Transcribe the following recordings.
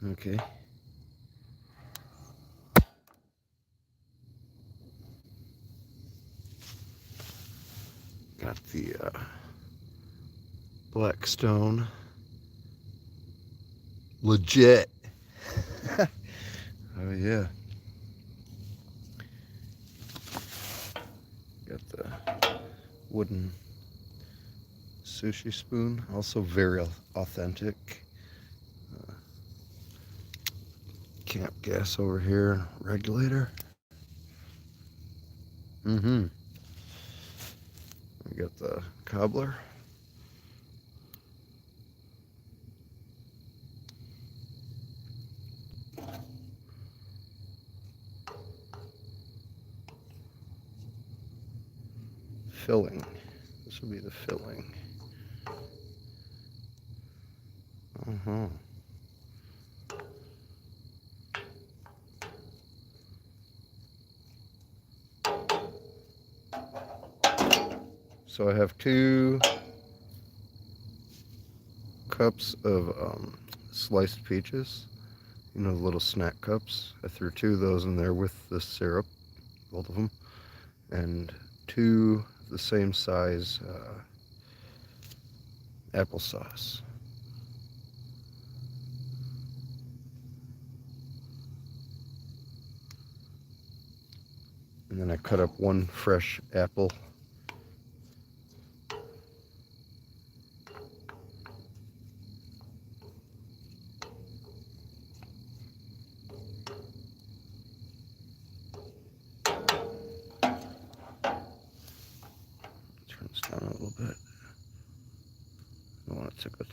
Okay. Got the black stone. Legit. Oh yeah. Got the wooden sushi spoon, also very authentic. Uh, Camp gas over here, regulator. Mm-hmm. We got the cobbler. Filling. This will be the filling. Uh-huh. So I have 2 cups of sliced peaches. You know, the little snack cups. I threw 2 of those in there with the syrup, both of them, and 2 the same size applesauce. And then I cut up 1 fresh apple. Turn this down a little bit. I don't want it to go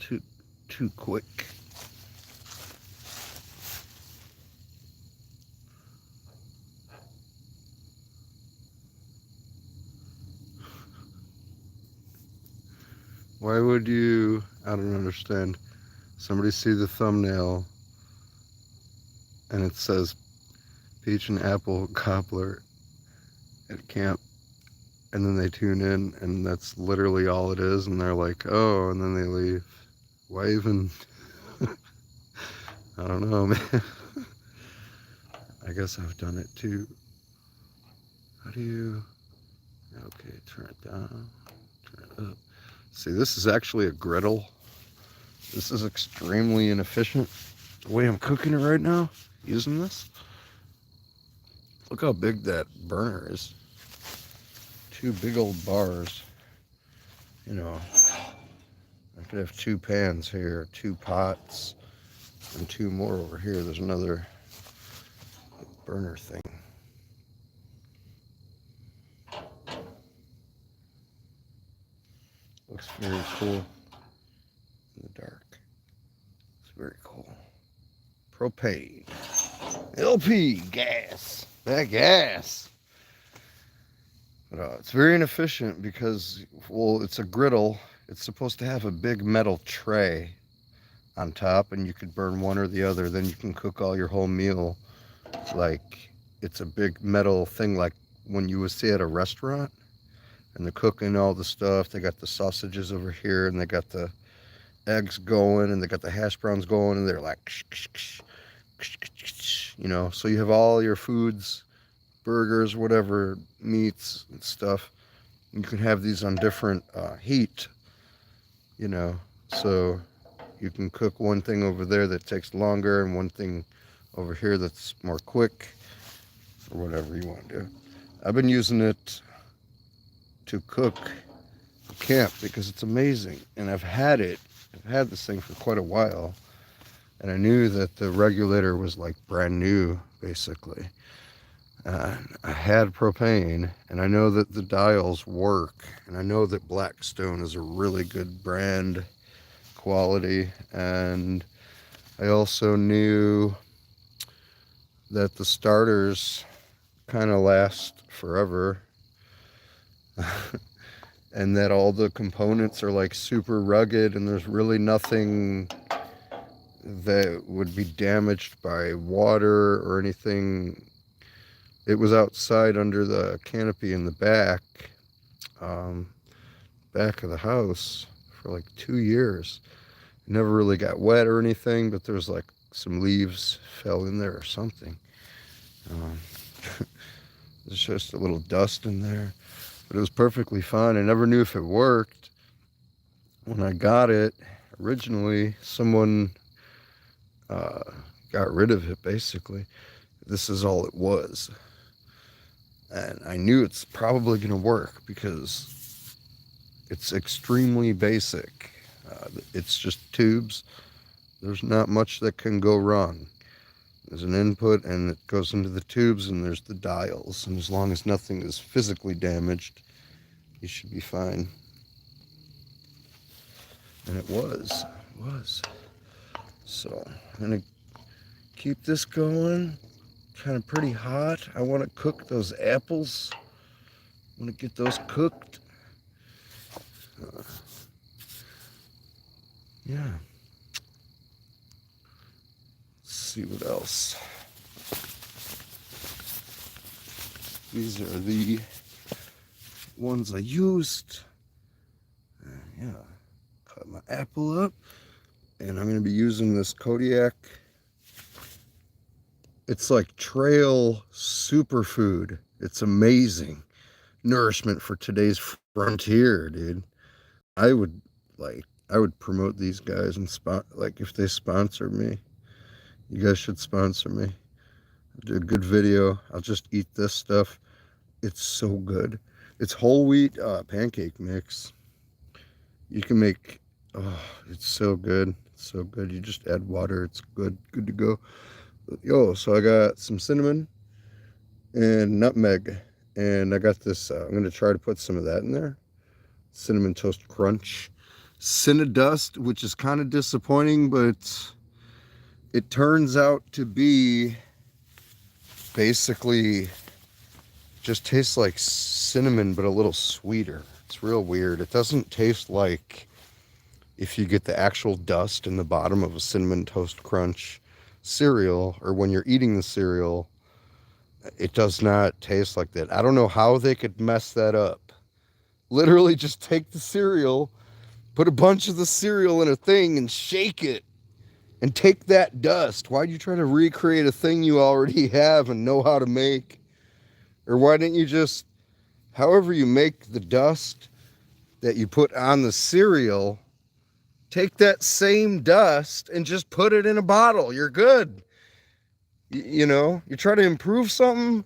too quick. Why would you, I don't understand, somebody see the thumbnail and it says peach and apple cobbler at camp, and then they tune in and that's literally all it is, and they're like, oh, and then they leave. Why even? I don't know, man. I guess I've done it too. How do you, okay, turn it down, turn it up. See, this is actually a griddle. This is extremely inefficient. The way I'm cooking it right now, using this. Look how big that burner is. 2 big old bars. You know, I could have 2 pans here, 2 pots, and 2 more over here. There's another burner thing. Looks very cool in the dark. It's very cool. Propane. LP gas. That gas. But, it's very inefficient because, well, it's a griddle. It's supposed to have a big metal tray on top, and you could burn one or the other. Then you can cook all your whole meal like it's a big metal thing, like when you would see at a restaurant. And they're cooking all the stuff. They got the sausages over here, and they got the eggs going, and they got the hash browns going, and they're like, you know. So you have all your foods, burgers, whatever, meats and stuff. You can have these on different heat, you know. So you can cook one thing over there that takes longer, and one thing over here that's more quick, or whatever you want to do. I've been using it to cook camp because it's amazing, and I've had this thing for quite a while, and I knew that the regulator was like brand new basically. I had propane, and I know that the dials work, and I know that Blackstone is a really good brand quality, and I also knew that the starters kind of last forever. And that all the components are like super rugged, and there's really nothing that would be damaged by water or anything. It was outside under the canopy in the back of the house for like 2 years. It never really got wet or anything, but there's like some leaves fell in there or something. There's just a little dust in there, but it was perfectly fine. I never knew if it worked. When I got it originally, someone got rid of it basically. This is all it was. And I knew it's probably going to work because it's extremely basic. It's just tubes. There's not much that can go wrong. There's an input and it goes into the tubes, and there's the dials. And as long as nothing is physically damaged, you should be fine. And it was. So I'm going to keep this going. Kind of pretty hot. I want to cook those apples. I want to get those cooked. Yeah. Let's see what else. These are the ones I used. Yeah. Cut my apple up. And I'm going to be using this Kodiak. It's like trail superfood. It's amazing. Nourishment for today's frontier, dude. I would promote these guys and like if they sponsor me. You guys should sponsor me. Do a good video. I'll just eat this stuff. It's so good. It's whole wheat pancake mix. You can make, oh, it's so good. It's so good. You just add water. It's good to go. Yo, so I got some cinnamon and nutmeg, and I got this, I'm going to try to put some of that in there. Cinnamon Toast Crunch. Cinnadust, which is kind of disappointing, but it turns out to be basically just tastes like cinnamon, but a little sweeter. It's real weird. It doesn't taste like if you get the actual dust in the bottom of a Cinnamon Toast Crunch cereal, or when you're eating the cereal, it does not taste like that. I don't know how they could mess that up. Literally just take the cereal, put a bunch of the cereal in a thing and shake it and take that dust. Why'd you try to recreate a thing you already have and know how to make? Or why didn't you just, however you make the dust that you put on the cereal, take that same dust and just put it in a bottle. You're good. You know, you try to improve something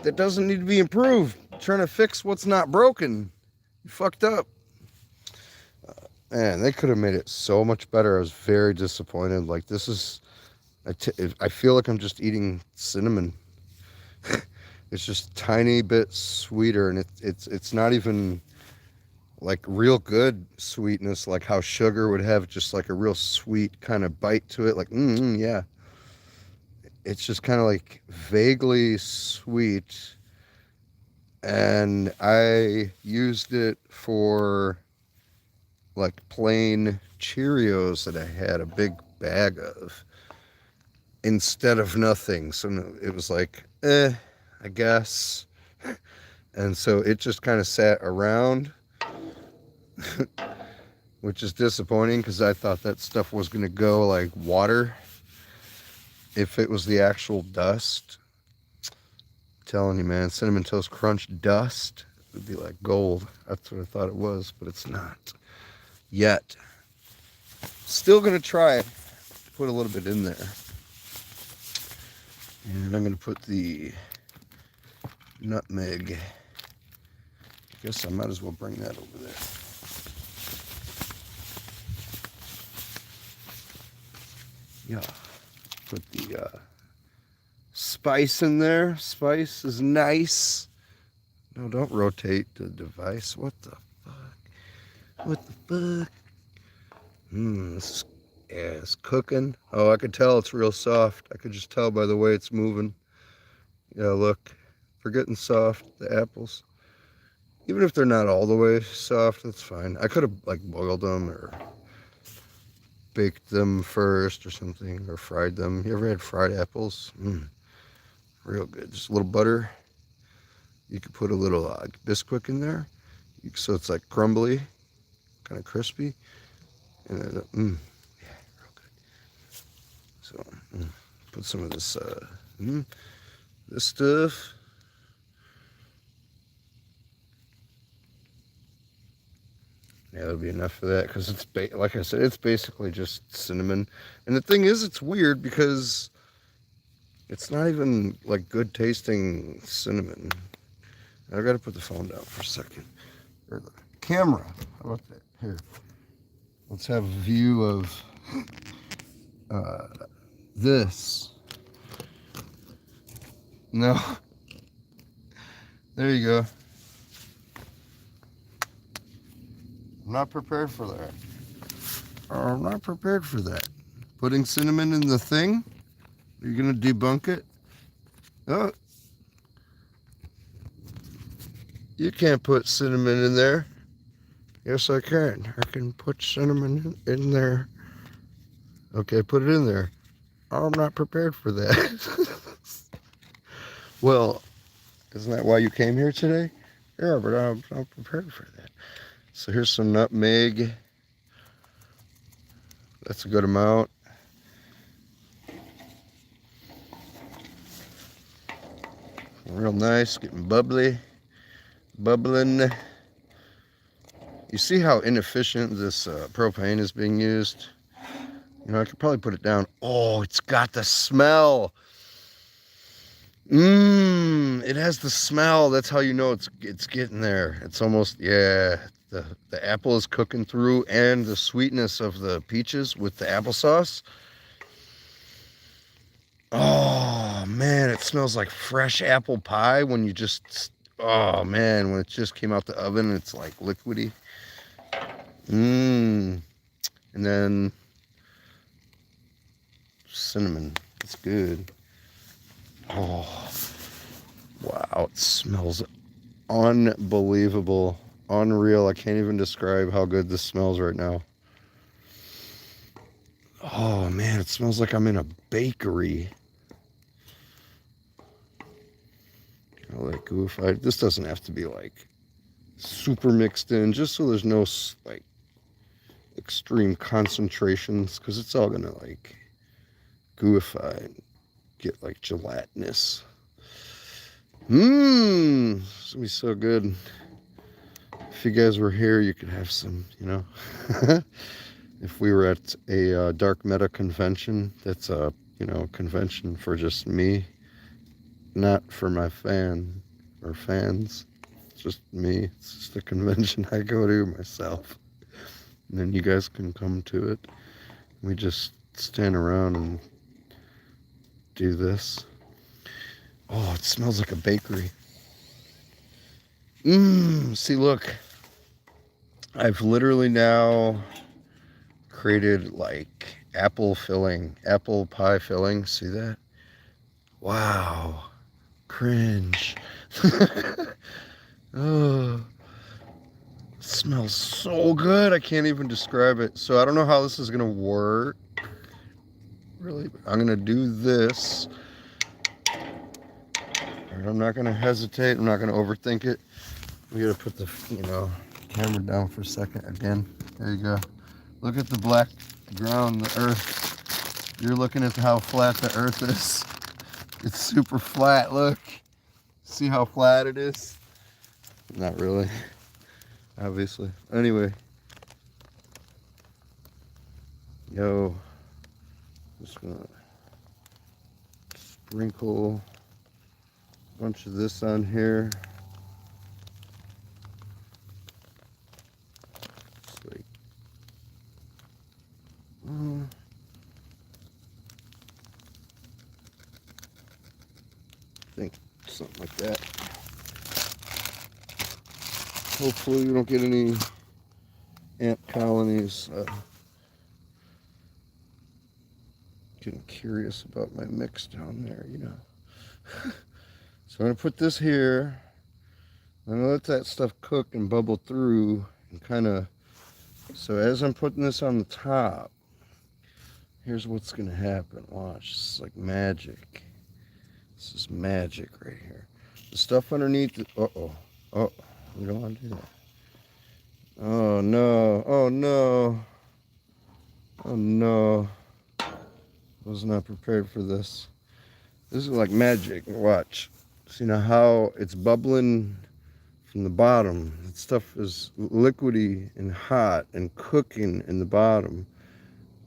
that doesn't need to be improved. You're trying to fix what's not broken. You fucked up. Man, they could have made it so much better. I was very disappointed. Like, this is, I feel like I'm just eating cinnamon. It's just a tiny bit sweeter, and it's not even like real good sweetness, like how sugar would have just like a real sweet kind of bite to it. Like, yeah. It's just kind of like vaguely sweet. And I used it for like plain Cheerios that I had a big bag of instead of nothing. So it was like, I guess. And so it just kind of sat around. Which is disappointing because I thought that stuff was going to go like water if it was the actual dust. I'm telling you, man, Cinnamon Toast Crunch dust would be like gold. That's what I thought it was, but it's not yet. Still going to try it. Put a little bit in there. And I'm going to put the nutmeg. I guess I might as well bring that over there. Yeah, put the spice in there. Spice is nice. No, don't rotate the device. What the fuck? What the fuck? This is, yeah, it's cooking. Oh, I could tell it's real soft. I could just tell by the way it's moving. Yeah, look, they're getting soft, the apples. Even if they're not all the way soft, that's fine. I could have like boiled them or baked them first or something, or fried them. You ever had fried apples? Real good. Just a little butter. You could put a little Bisquick in there, so it's like crumbly, kind of crispy, and then, yeah, real good. So put some of this this stuff. Yeah, that'll be enough for that, because it's like I said, it's basically just cinnamon. And the thing is, it's weird because it's not even like good tasting cinnamon. I gotta put the phone down for a second. Or the camera. How about that? Here. Let's have a view of this. No. There you go. I'm not prepared for that. I'm not prepared for that. Putting cinnamon in the thing? Are you gonna debunk it? Oh. You can't put cinnamon in there. Yes, I can. I can put cinnamon in there. Okay, put it in there. I'm not prepared for that. Well, isn't that why you came here today? Yeah, but I'm not prepared for that. So here's some nutmeg. That's a good amount. Real nice, getting bubbling. You see how inefficient this propane is being used? You know, I could probably put it down. Oh, it's got the smell. It has the smell. That's how you know it's getting there. It's almost, yeah. The apple is cooking through, and the sweetness of the peaches with the applesauce. Oh man, it smells like fresh apple pie when you just, oh man, when it just came out the oven, it's like liquidy. And then cinnamon. It's good. Oh, wow, it smells unbelievable. Unreal. I can't even describe how good this smells right now. Oh man, it smells like I'm in a bakery. All that goofified. This doesn't have to be like super mixed in, just so there's no like extreme concentrations, because it's all gonna like goofify and get like gelatinous. It's gonna be so good. If you guys were here, you could have some, you know. If we were at a dark meta convention, that's a, you know, convention for just me, not for my fan or fans. It's just me. It's just a convention I go to myself. And then you guys can come to it. We just stand around and do this. Oh, it smells like a bakery. See, look. I've literally now created like apple pie filling. See that? Wow. Cringe. Oh, it smells so good. I can't even describe it. So I don't know how this is gonna work. Really, I'm gonna do this. I'm not gonna hesitate. I'm not gonna overthink it. We gotta put the, you know, camera down for a second again. There you go. Look at the black ground, the earth. You're looking at how flat the earth is. It's super flat, look. See how flat it is? Not really, obviously. Anyway. Yo, just gonna sprinkle a bunch of this on here. I think something like that. Hopefully we don't get any ant colonies. Getting curious about my mix down there, you know. So I'm gonna put this here. I'm gonna let that stuff cook and bubble through and kind of, so as I'm putting this on the top, here's what's gonna happen. Watch, this is like magic. This is magic right here. The stuff underneath, oh, we don't want to do that. Oh no, oh no, oh no. Was not prepared for this. This is like magic. Watch. See now how it's bubbling from the bottom. That stuff is liquidy and hot and cooking in the bottom.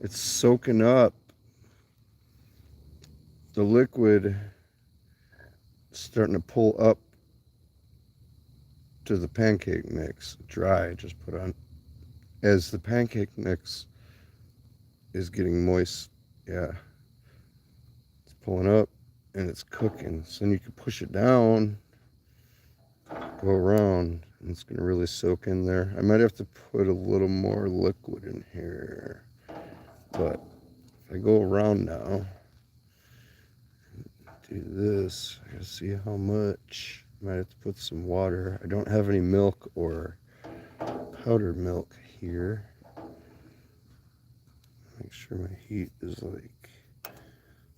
It's soaking up the liquid, starting to pull up to the pancake mix. Dry, just put on. As the pancake mix is getting moist, yeah, it's pulling up and it's cooking. So then you can push it down, go around, and it's gonna really soak in there. I might have to put a little more liquid in here, but if I go around now, do this, I gotta see how much. I might have to put some water. I don't have any milk or powdered milk here. Make sure my heat is like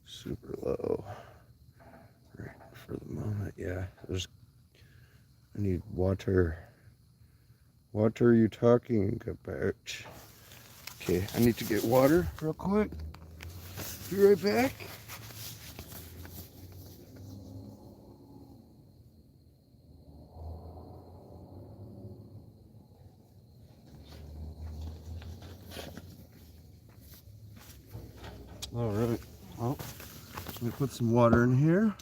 super low right for the moment. Yeah, I need water. What are you talking about? Okay, I need to get water real quick. Be right back. All right. Well, let me put some water in here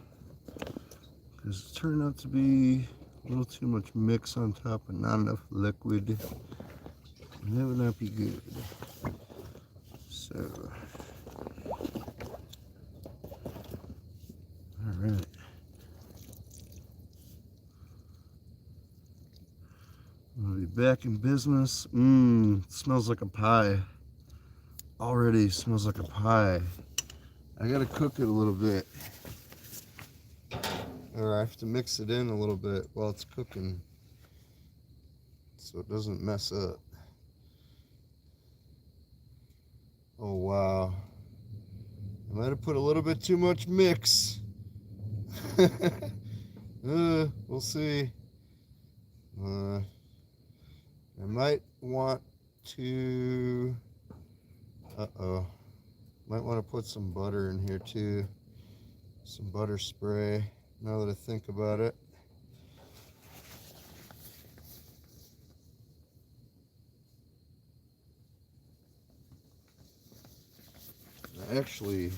because it's turned out to be a little too much mix on top and not enough liquid. And that would not be good. So, all right. I'll be back in business. It smells like a pie. Already smells like a pie. I gotta cook it a little bit. Or I have to mix it in a little bit while it's cooking so it doesn't mess up. Oh wow. I might have put a little bit too much mix. We'll see. I might want to might want to put some butter in here too. Some butter spray, now that I think about it. I actually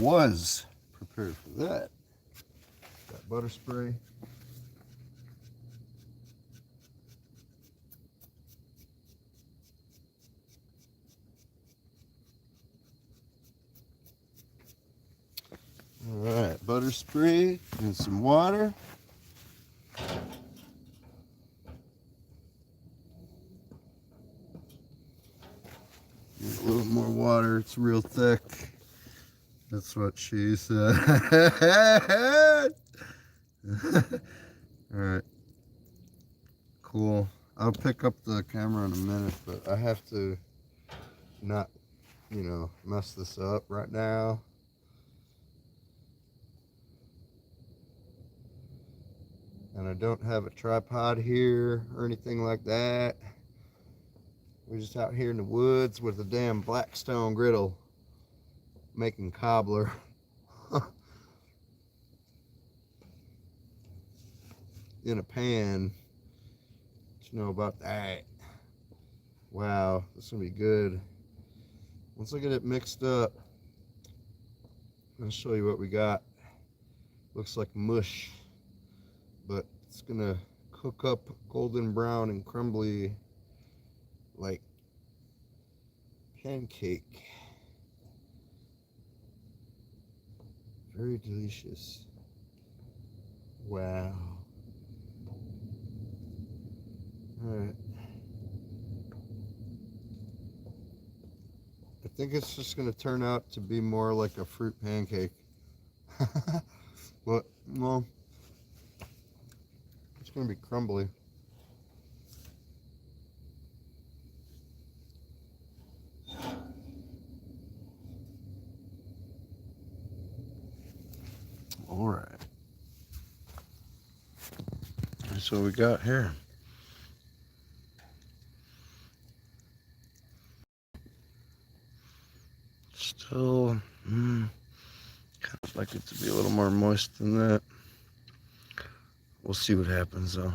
was prepared for that. Got butter spray. All right, butter spray and some water. Need a little more water, it's real thick. That's what she said. Alright. Cool. I'll pick up the camera in a minute, but I have to not, mess this up right now. And I don't have a tripod here or anything like that. We're just out here in the woods with a damn Blackstone griddle making cobbler. In a pan. What you know about that? Wow, this is gonna be good. Once I get it mixed up, I'll show you what we got. Looks like mush, but it's gonna cook up golden brown and crumbly like pancake. Very delicious. Wow. Alright. I think it's just going to turn out to be more like a fruit pancake. But, well, it's going to be crumbly. Alright. That's what we got here. Still, like it to be a little more moist than that. We'll see what happens though.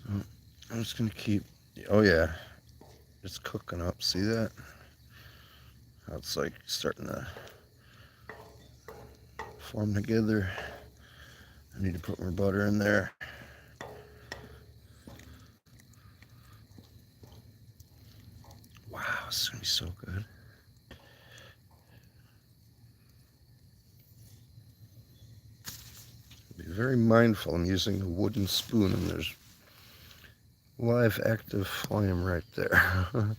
So I'm just gonna keep, oh yeah, it's cooking up. See that? How it's like starting to form together. I need to put more butter in there. Wow, it's gonna be so good. Be very mindful. I'm using a wooden spoon and there's live active flame right there.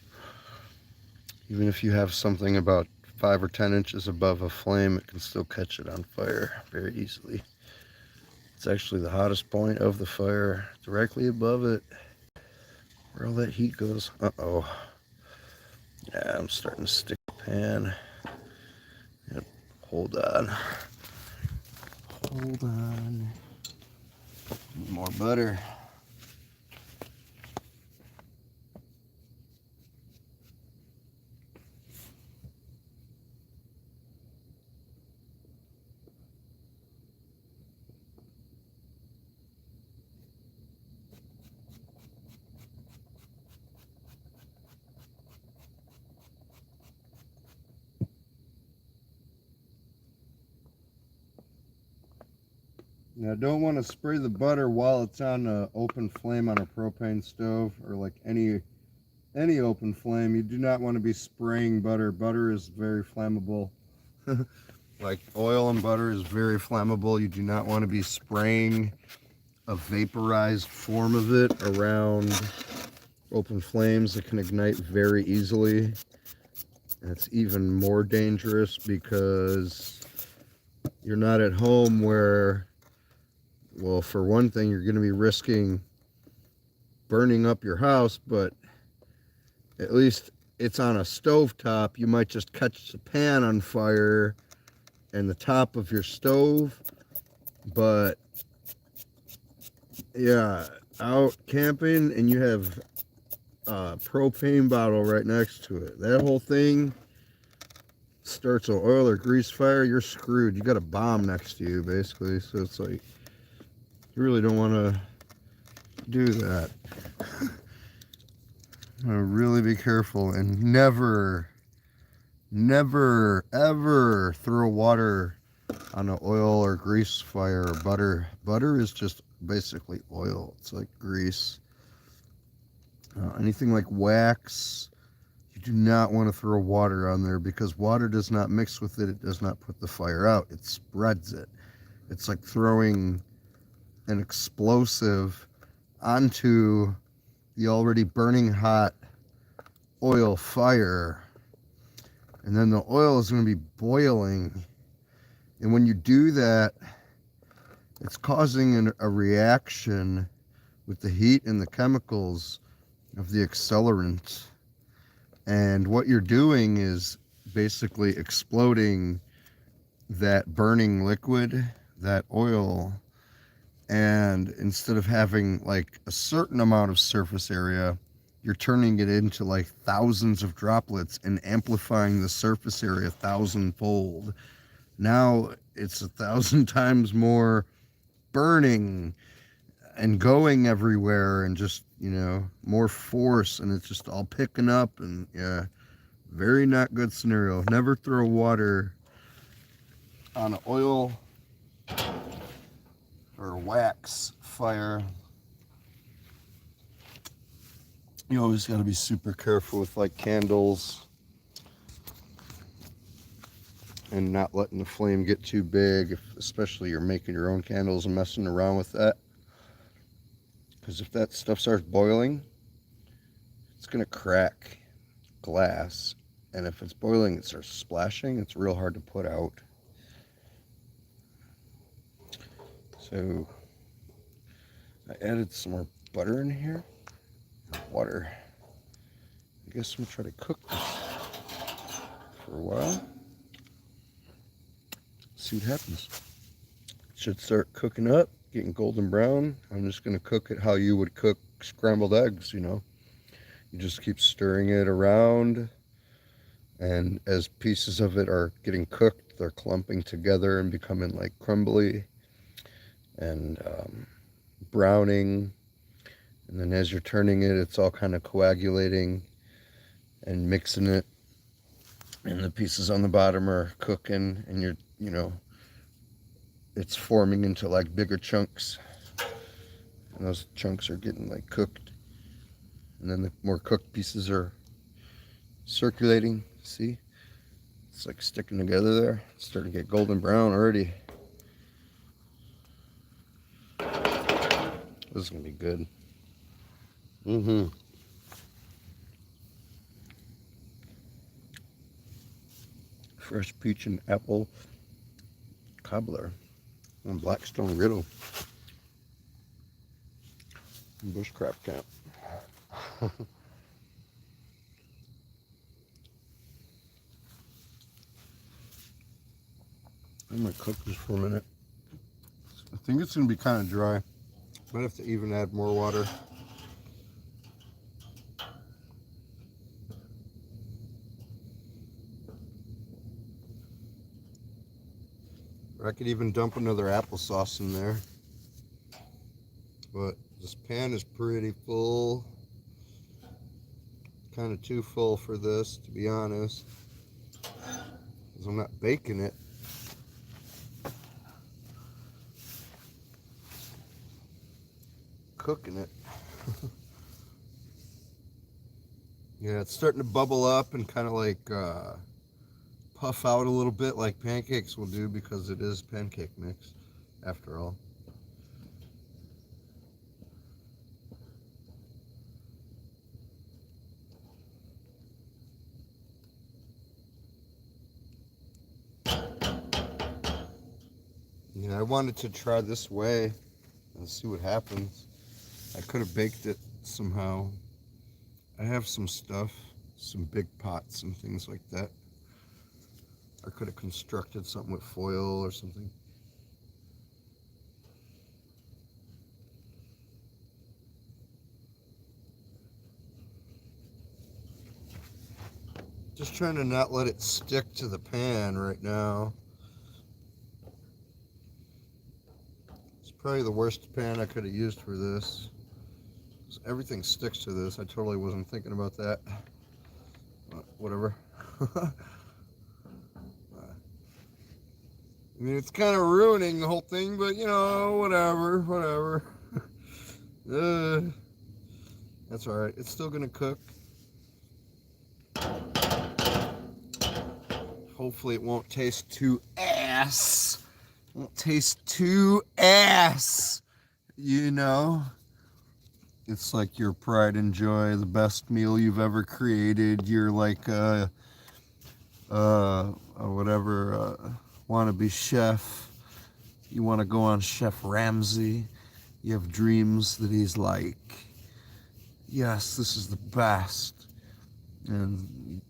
Even if you have something about 5 or 10 inches above a flame, it can still catch it on fire very easily. It's actually the hottest point of the fire, directly above it, where all that heat goes. Uh-oh. Yeah, I'm starting to stick the pan. Yep. Hold on. Hold on. More butter. Now, don't want to spray the butter while it's on an open flame on a propane stove or like any open flame. You do not want to be spraying butter. Butter is very flammable. Like oil and butter is very flammable. You do not want to be spraying a vaporized form of it around open flames. It can ignite very easily. And it's even more dangerous because you're not at home where, well, for one thing, you're going to be risking burning up your house, but at least it's on a stove top. You might just catch the pan on fire and the top of your stove. But yeah, out camping and you have a propane bottle right next to it. That whole thing starts an oil or grease fire, you're screwed. You got a bomb next to you, basically. So it's like, you really don't want to do that. Really be careful and never, ever throw water on an oil or grease fire or butter. Butter is just basically oil. It's like grease. Anything like wax, you do not want to throw water on there because water does not mix with it. It does not put the fire out. It spreads it. It's like throwing an explosive onto the already burning hot oil fire, and then the oil is going to be boiling, and when you do that, it's causing a reaction with the heat and the chemicals of the accelerant, and what you're doing is basically exploding that burning liquid, that oil. And instead of having like a certain amount of surface area, you're turning it into like thousands of droplets and amplifying the surface area 1,000-fold. Now it's 1,000 times more burning and going everywhere and just, you know, more force, and it's just all picking up. And yeah, very not good scenario. Never throw water on an oil or wax fire. You always got to be super careful with like candles and not letting the flame get too big, especially you're making your own candles and messing around with that, because if that stuff starts boiling, it's gonna crack glass, and if it's boiling, it starts splashing. It's real hard to put out. So I added some more butter in here, water. I guess I'm gonna try to cook this for a while. See what happens. It should start cooking up, getting golden brown. I'm just gonna cook it how you would cook scrambled eggs, you know. You just keep stirring it around And as pieces of it are getting cooked, they're clumping together and becoming like crumbly and browning. And then as you're turning it, it's all kind of coagulating and mixing it. And the pieces on the bottom are cooking, and it's forming into like bigger chunks. And those chunks are getting like cooked. And then the more cooked pieces are circulating. See? It's like sticking together there. It's starting to get golden brown already. This is going to be good. Fresh peach and apple cobbler on Blackstone Griddle in Bushcraft camp. I'm going to cook this for a minute. I think it's going to be kind of dry. Might have to even add more water. Or I could even dump another applesauce in there. But this pan is pretty full. Kind of too full for this, to be honest. Because I'm not baking it. Cooking it. Yeah, it's starting to bubble up and kind of like puff out a little bit like pancakes will do, because it is pancake mix after all. Yeah, I wanted to try this way and see what happens. I could have baked it somehow. I have some stuff, some big pots and things like that. I could have constructed something with foil or something. Just trying to not let it stick to the pan right now. It's probably the worst pan I could have used for this. Everything sticks to this. I totally wasn't thinking about that. But whatever. I mean, it's kind of ruining the whole thing, but whatever. That's alright. It's still gonna cook. Hopefully it won't taste too ass. Won't taste too ass. It's like your pride and joy, the best meal you've ever created. You're like wannabe chef. You want to go on Chef Ramsay. You have dreams that he's like, yes, this is the best. And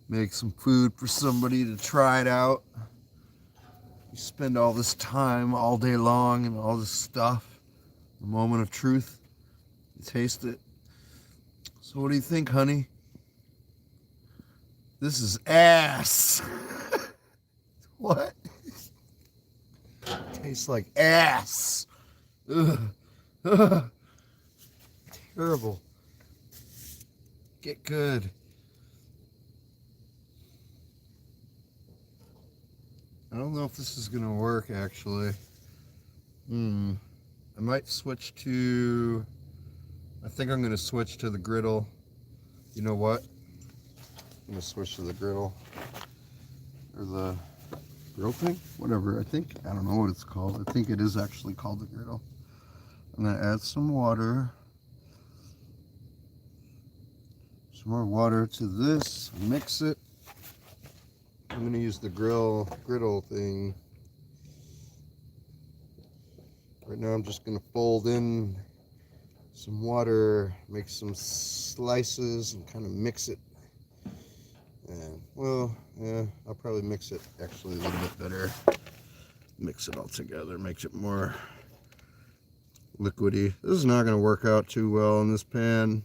make some food for somebody to try it out. You spend all this time all day long and all this stuff. The moment of truth. You taste it. So what do you think, honey? This is ass. What? Tastes like ass. Ugh. Ugh. Terrible. Get good. I don't know if this is gonna work actually. I might switch to, I think I'm gonna switch to the griddle. You know what? I'm gonna switch to the griddle. Or the grill thing? Whatever, I don't know what it's called. I think it is actually called the griddle. I'm gonna add some water. Some more water to this, mix it. I'm gonna use the griddle thing. Right now I'm just gonna fold in some water, make some slices, and kind of mix it. And I'll probably mix it actually a little bit better. Mix it all together, makes it more liquidy. This is not gonna work out too well in this pan,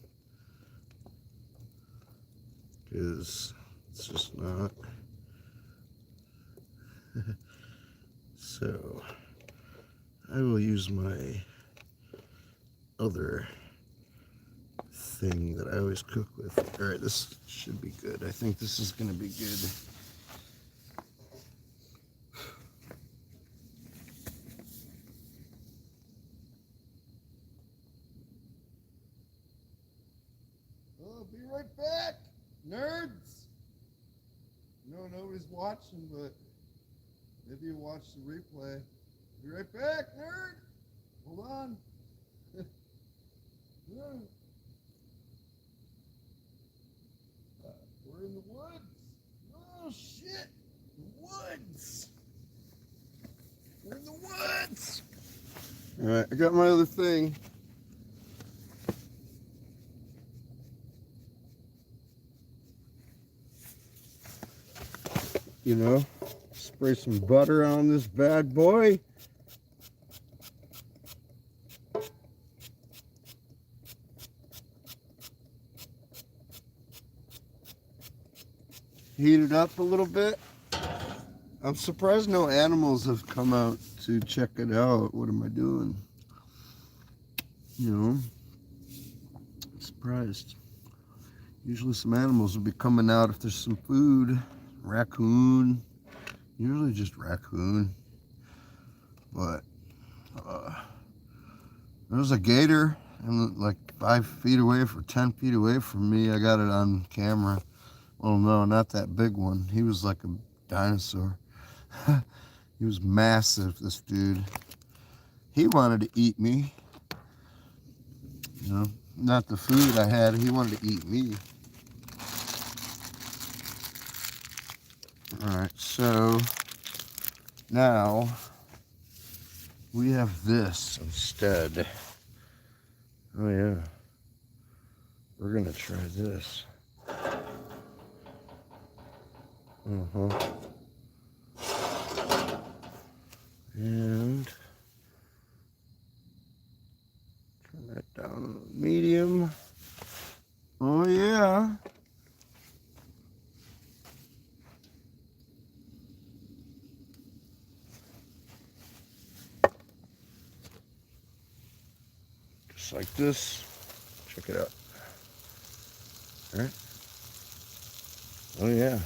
because It's just not. So I will use my other thing that I always cook with. All right, this should be good. I think this is going to be good. Oh, be right back, nerds. No, nobody's watching, but maybe you watch the replay. Be right back, nerd. Hold on. We're in the woods. Oh, shit. The woods. We're in the woods. All right, I got my other thing. You know, spray some butter on this bad boy. Heat it up a little bit. I'm surprised no animals have come out to check it out. What am I doing? You know, I'm surprised. Usually some animals will be coming out if there's some food. Raccoon. Usually just raccoon. But there was a gator and like 5 feet away, 10 feet away from me. I got it on camera. Well, no, not that big one. He was like a dinosaur. He was massive, this dude. He wanted to eat me. You know, not the food I had. He wanted to eat me. All right, so now we have this instead. Oh yeah, we're gonna try this. And turn that down to medium. Oh yeah. Just like this. Check it out. All right. Oh yeah.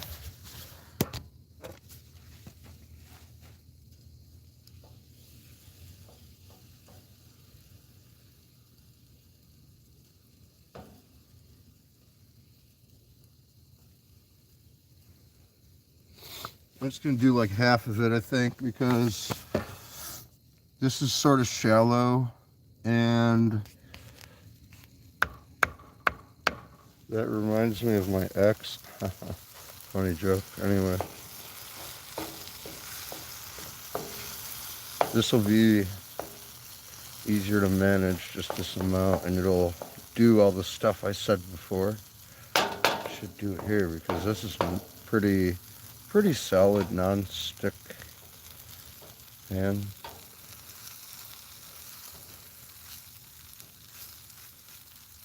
I'm just going to do like half of it, I think, because this is sort of shallow, and that reminds me of my ex. Funny joke. Anyway, this will be easier to manage, just this amount, and it'll do all the stuff I said before. Should do it here because this is pretty solid non-stick pan.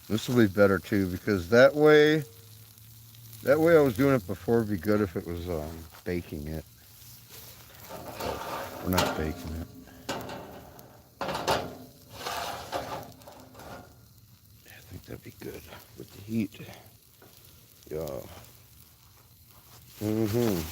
This will be better too, because that way I was doing it before. It'd be good if it was baking it. We're not baking it. I think that'd be good with the heat. Yeah. Should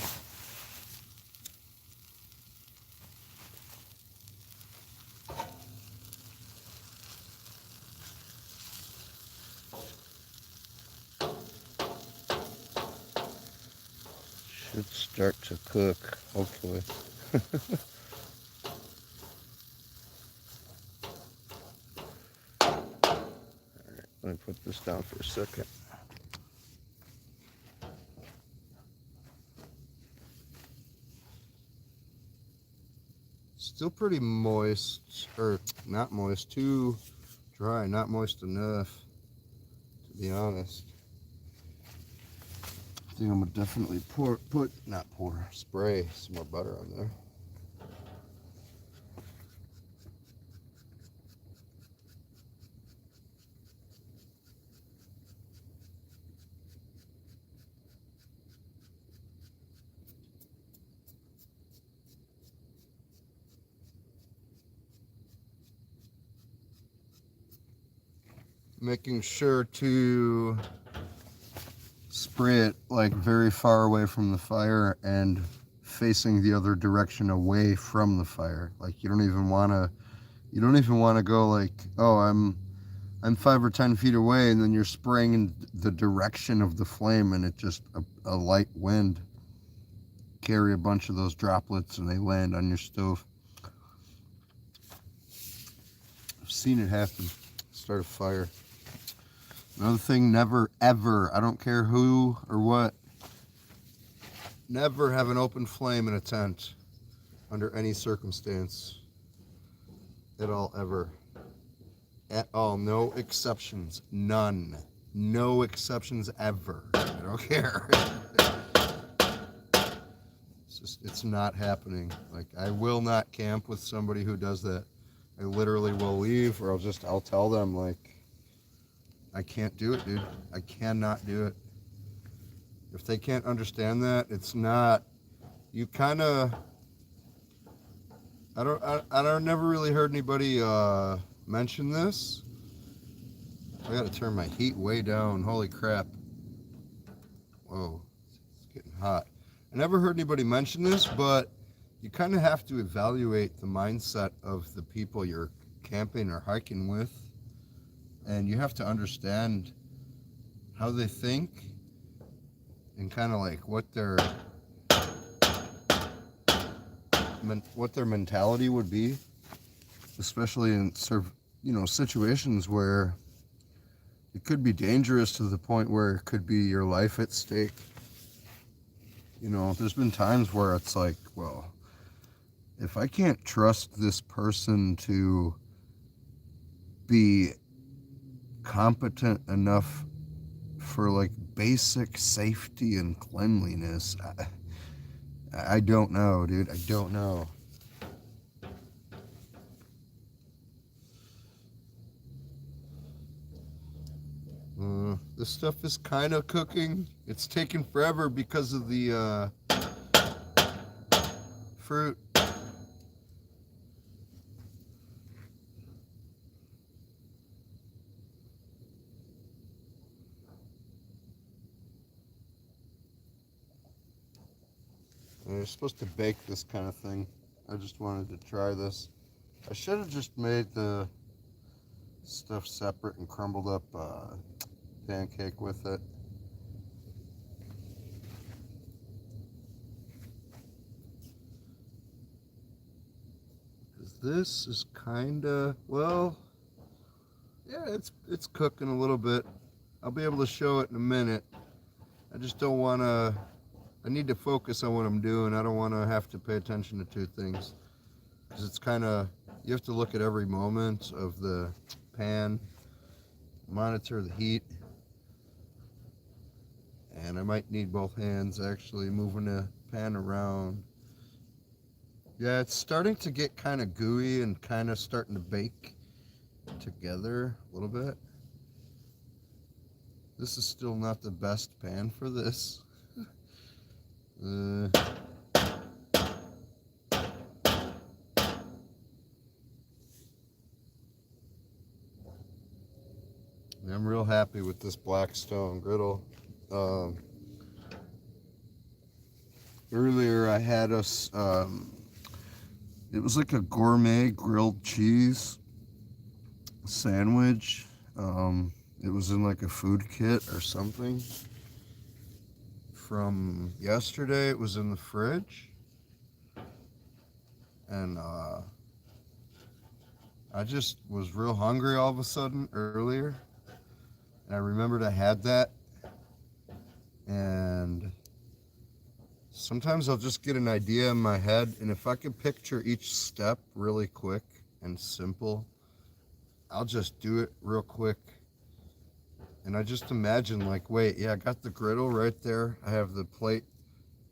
start to cook, hopefully. Alright, let me put this down for a second. Still pretty moist, or not moist, too dry, not moist enough, to be honest. I think I'm gonna definitely spray some more butter on there. making sure to spray it like very far away from the fire and facing the other direction away from the fire. Like you don't even want to go like, oh, I'm 5 or 10 feet away, and then you're spraying in the direction of the flame, and it just a light wind carry a bunch of those droplets and they land on your stove. I've seen it happen. Start a fire. Another thing, never ever, I don't care who or what, never have an open flame in a tent under any circumstance at all, ever. At all. No exceptions. None. No exceptions ever. I don't care. It's not happening. Like, I will not camp with somebody who does that. I literally will leave, or I'll tell them, like, I can't do it, dude. I cannot do it. If they can't understand that, it's not, you kind of, I never really heard anybody mention this. I gotta turn my heat way down. Holy crap. Whoa, it's getting hot. I never heard anybody mention this, but you kind of have to evaluate the mindset of the people you're camping or hiking with. And you have to understand how they think and kind of like what their mentality would be, especially in situations where it could be dangerous to the point where it could be your life at stake. There's been times where it's like, well, if I can't trust this person to be competent enough for like basic safety and cleanliness, I don't know, dude. I don't know. This stuff is kind of cooking. It's taking forever because of the fruit. You're supposed to bake this kind of thing. I just wanted to try this. I should have just made the stuff separate and crumbled up pancake with it. This is kind of, well, yeah, it's cooking a little bit. I'll be able to show it in a minute. I just don't want to, I need to focus on what I'm doing. I don't want to have to pay attention to two things. Because it's kind of, you have to look at every moment of the pan, monitor the heat. And I might need both hands actually moving the pan around. Yeah, it's starting to get kind of gooey and kind of starting to bake together a little bit. This is still not the best pan for this. I'm real happy with this Blackstone griddle. Earlier I had us, it was like a gourmet grilled cheese sandwich. It was in like a food kit or something. From yesterday, it was in the fridge. And I just was real hungry all of a sudden earlier. And I remembered I had that. And sometimes I'll just get an idea in my head, and if I can picture each step really quick and simple, I'll just do it real quick. And I just imagine, like, wait, yeah, I got the griddle right there. I have the plate,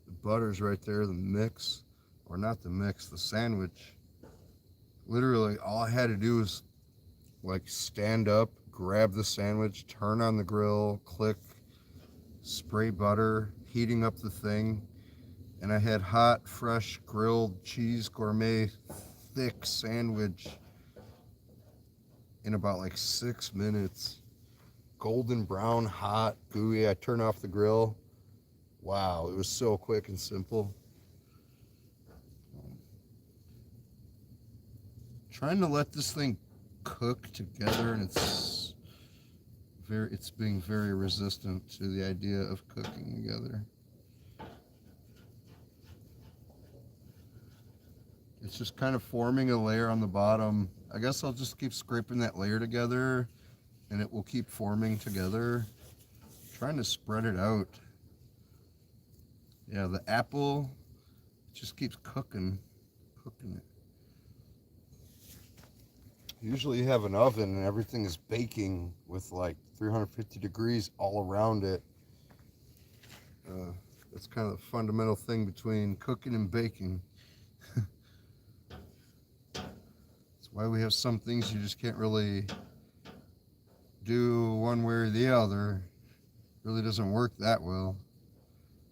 the butter's right there, the mix, or not the mix, the sandwich. Literally, all I had to do was, like, stand up, grab the sandwich, turn on the grill, click, spray butter, heating up the thing. And I had hot, fresh, grilled cheese, gourmet, thick sandwich in about like 6 minutes. golden brown, hot, gooey. I turn off the grill. Wow, it was so quick and simple. Trying to let this thing cook together, and it's being very resistant to the idea of cooking together. It's just kind of forming a layer on the bottom. I guess I'll just keep scraping that layer together and it will keep forming together. Trying to spread it out. Yeah, the apple just keeps cooking it. Usually you have an oven and everything is baking with like 350 degrees all around it. That's kind of the fundamental thing between cooking and baking. That's why we have some things you just can't really do one way or the other. It really doesn't work that well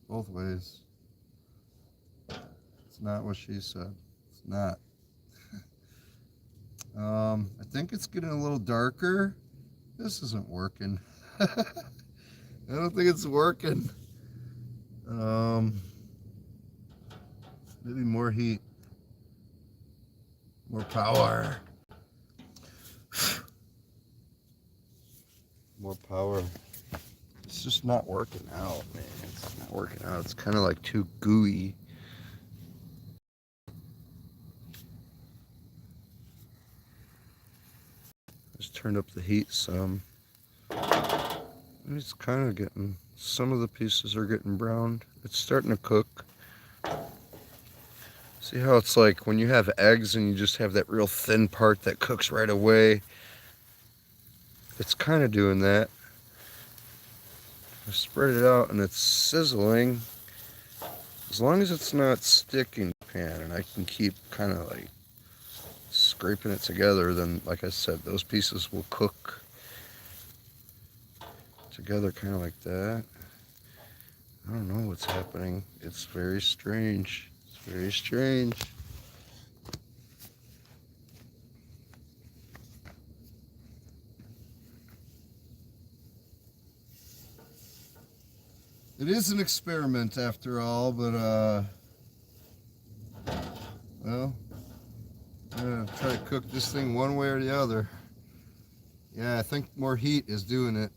both ways. It's not what she said. It's not. I think it's getting a little darker. This isn't working. I don't think it's working. Maybe more heat. More power. More power. It's just not working out, man. It's not working out. It's kind of like too gooey. Just turned up the heat some. It's kind of getting, some of the pieces are getting browned. It's starting to cook. See how it's like when you have eggs and you just have that real thin part that cooks right away? It's kind of doing that. I spread it out and it's sizzling. As long as it's not sticking to the pan and I can keep kind of like scraping it together, then like I said, those pieces will cook together kind of like that. I don't know what's happening. It's very strange. It's very strange. It is an experiment after all, but well, I'm gonna try to cook this thing one way or the other. Yeah, I think more heat is doing it.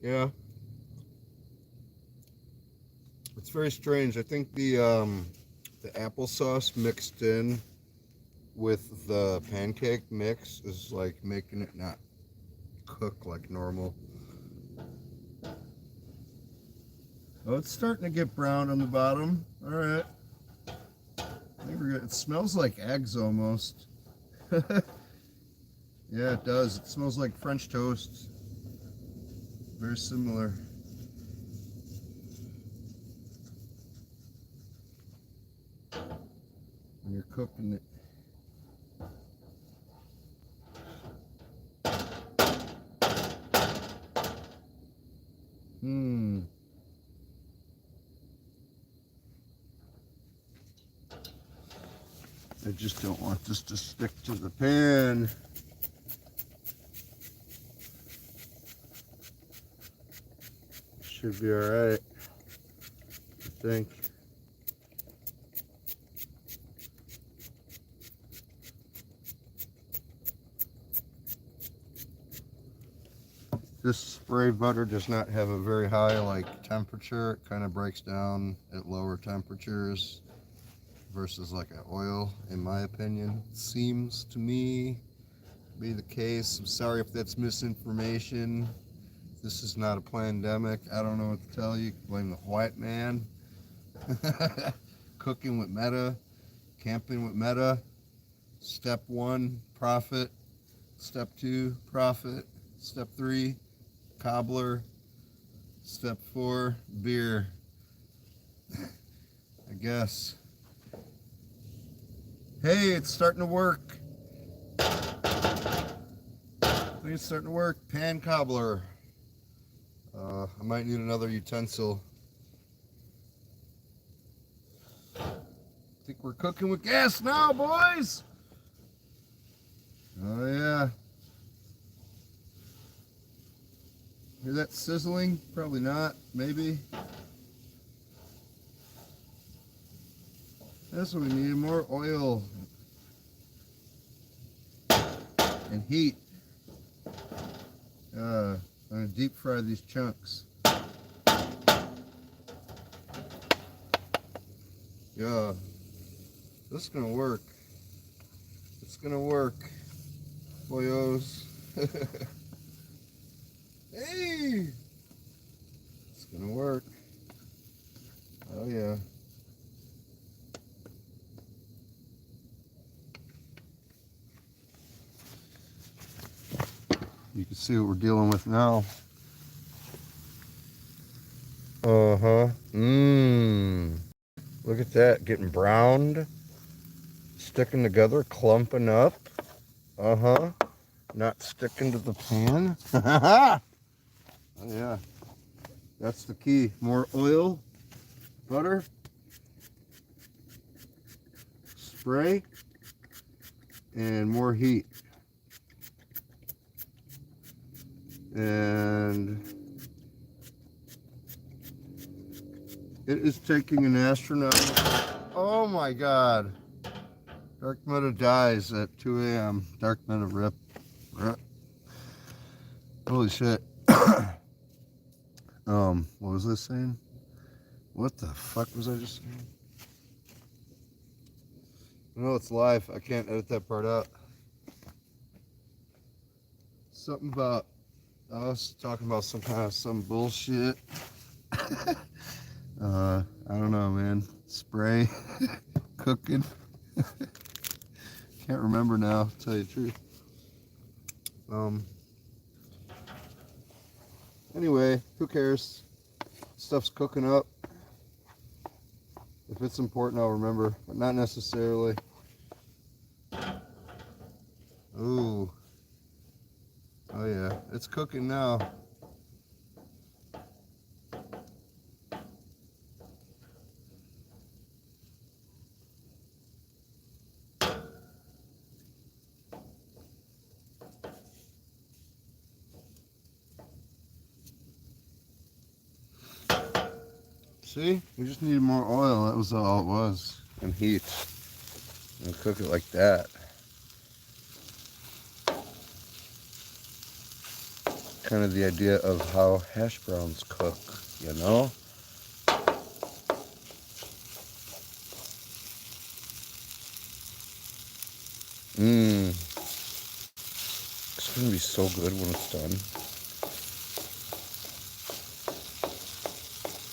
Yeah. It's very strange. I think the applesauce mixed in with the pancake mix is like making it not cook like normal. Oh, it's starting to get brown on the bottom. All right. I think we're good. It smells like eggs almost. Yeah, it does. It smells like French toast. Very similar. When you're cooking it. I just don't want this to stick to the pan. Should be all right, I think. This spray butter does not have a very high temperature. It kind of breaks down at lower temperatures versus like an oil, in my opinion. Seems to me to be the case. I'm sorry if that's misinformation. This is not a pandemic. I don't know what to tell you. Blame the white man. Cooking with Meta, camping with Meta. Step 1, profit. Step 2, profit. Step 3, Cobbler. Step 4, beer. I guess. Hey, it's starting to work. I think it's starting to work. Pan cobbler. I might need another utensil. I think we're cooking with gas now, boys. Oh yeah. Hear that sizzling? Probably not. Maybe. That's what we need. More oil and heat. I'm gonna deep fry these chunks. Yeah, this is gonna work. It's gonna work, boyos. Hey, it's gonna work. Oh yeah. You can see what we're dealing with now. Uh-huh. Look at that, getting browned, sticking together, clumping up. Uh-huh. Not sticking to the pan. Oh yeah. That's the key. More oil, butter, spray, and more heat. And it is taking an astronomical... Oh my God. Dark matter dies at 2 a.m. Dark matter rip. Holy shit. What was this saying? What the fuck was I just saying? No, it's live. I can't edit that part out. Something about... I was talking about some bullshit. I don't know, man. Spray, cooking. Can't remember now, to tell you the truth. Anyway, who cares? Stuff's cooking up. If it's important, I'll remember, but not necessarily. Ooh. Oh yeah, it's cooking now. See, we just needed more oil. That was all it was, and heat. And cook it like that. Kind of the idea of how hash browns cook, you know? It's gonna be so good when it's done.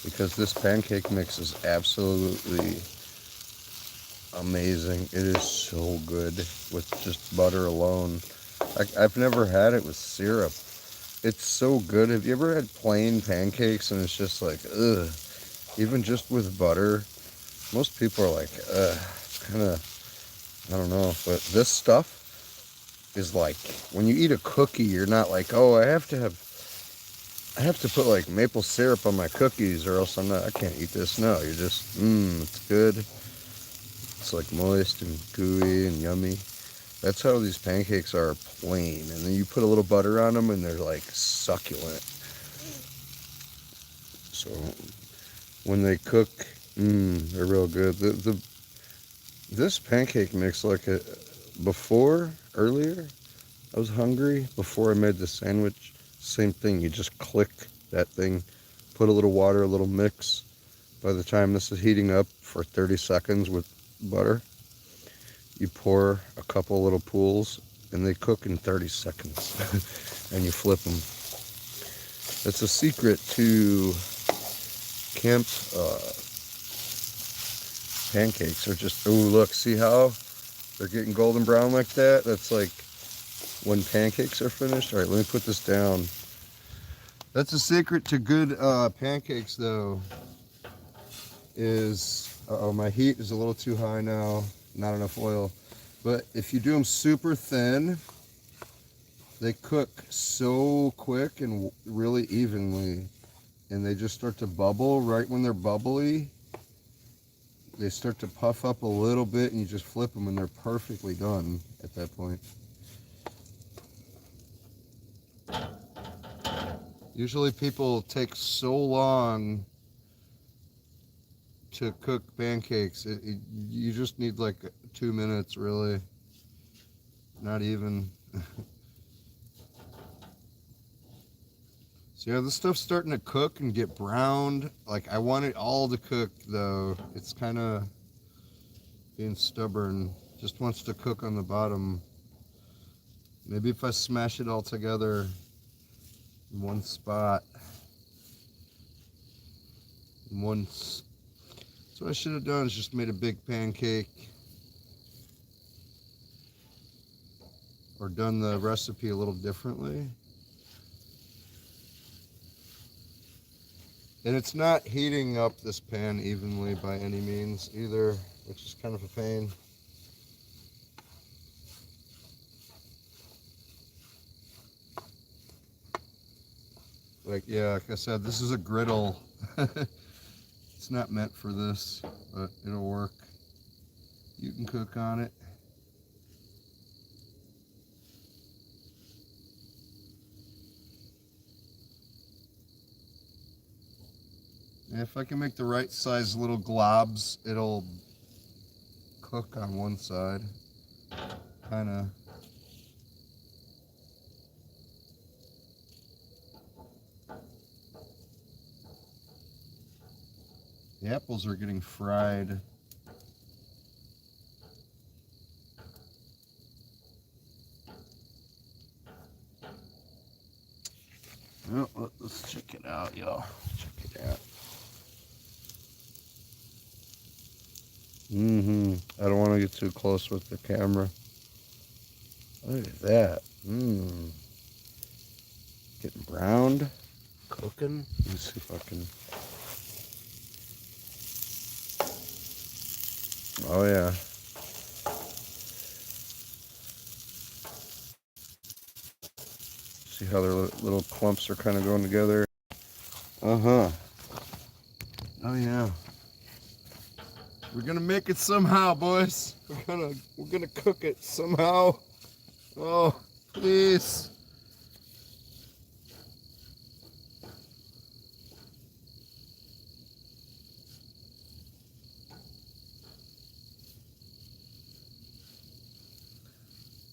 Because this pancake mix is absolutely amazing. It is so good with just butter alone. I've never had it with syrup. It's so good. Have you ever had plain pancakes and it's just like, ugh. Even just with butter, most people are like, ugh. It's kind of, I don't know. But this stuff is like, when you eat a cookie, you're not like, oh, I have to put like maple syrup on my cookies or else I can't eat this. No, you're just, it's good. It's like moist and gooey and yummy. That's how these pancakes are plain. And then you put a little butter on them and they're like succulent. So when they cook, they're real good. This pancake mix, like earlier, I was hungry before I made the sandwich. Same thing, you just click that thing, put a little water, a little mix. By the time this is heating up for 30 seconds with butter, you pour a couple little pools and they cook in 30 seconds and you flip them. That's a secret to camp pancakes. Are just, oh look, see how they're getting golden brown like that? That's like when pancakes are finished. All right, let me put this down. That's a secret to good pancakes though, is, my heat is a little too high now, not enough oil. But if you do them super thin, they cook so quick and really evenly. and they just start to bubble. Right when they're bubbly, they start to puff up a little bit, and you just flip them and they're perfectly done at that point. Usually people take so long to cook pancakes. You just need like 2 minutes, really. Not even. So yeah, this stuff's starting to cook and get browned. Like, I want it all to cook, though. It's kind of being stubborn. Just wants to cook on the bottom. Maybe if I smash it all together in one spot. Once. So what I should have done is just made a big pancake. Or done the recipe a little differently. And it's not heating up this pan evenly by any means either, which is kind of a pain. Like I said, this is a griddle. It's not meant for this, but it'll work. You can cook on it. And if I can make the right size little globs, it'll cook on one side. Kind of. The apples are getting fried. Oh, let's check it out, y'all. Check it out. I don't want to get too close with the camera. Look at that. Getting browned. Cooking. Let me see if I can. Oh, yeah. See how their little clumps are kind of going together? Uh-huh. Oh, yeah. We're gonna make it somehow, boys. We're gonna cook it somehow. Oh, please.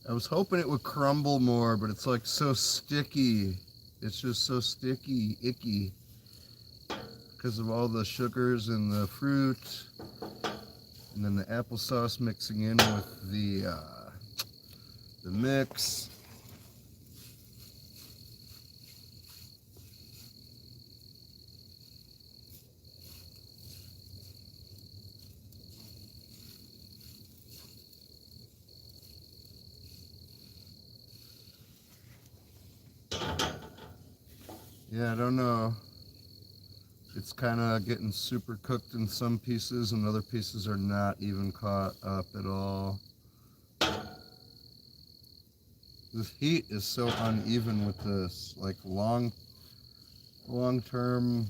I was hoping it would crumble more, but it's like so sticky. It's just so sticky, icky, because of all the sugars and the fruit, and then the applesauce mixing in with the mix. Yeah, I don't know. It's kind of getting super cooked in some pieces, and other pieces are not even caught up at all. This heat is so uneven with this. Like long-term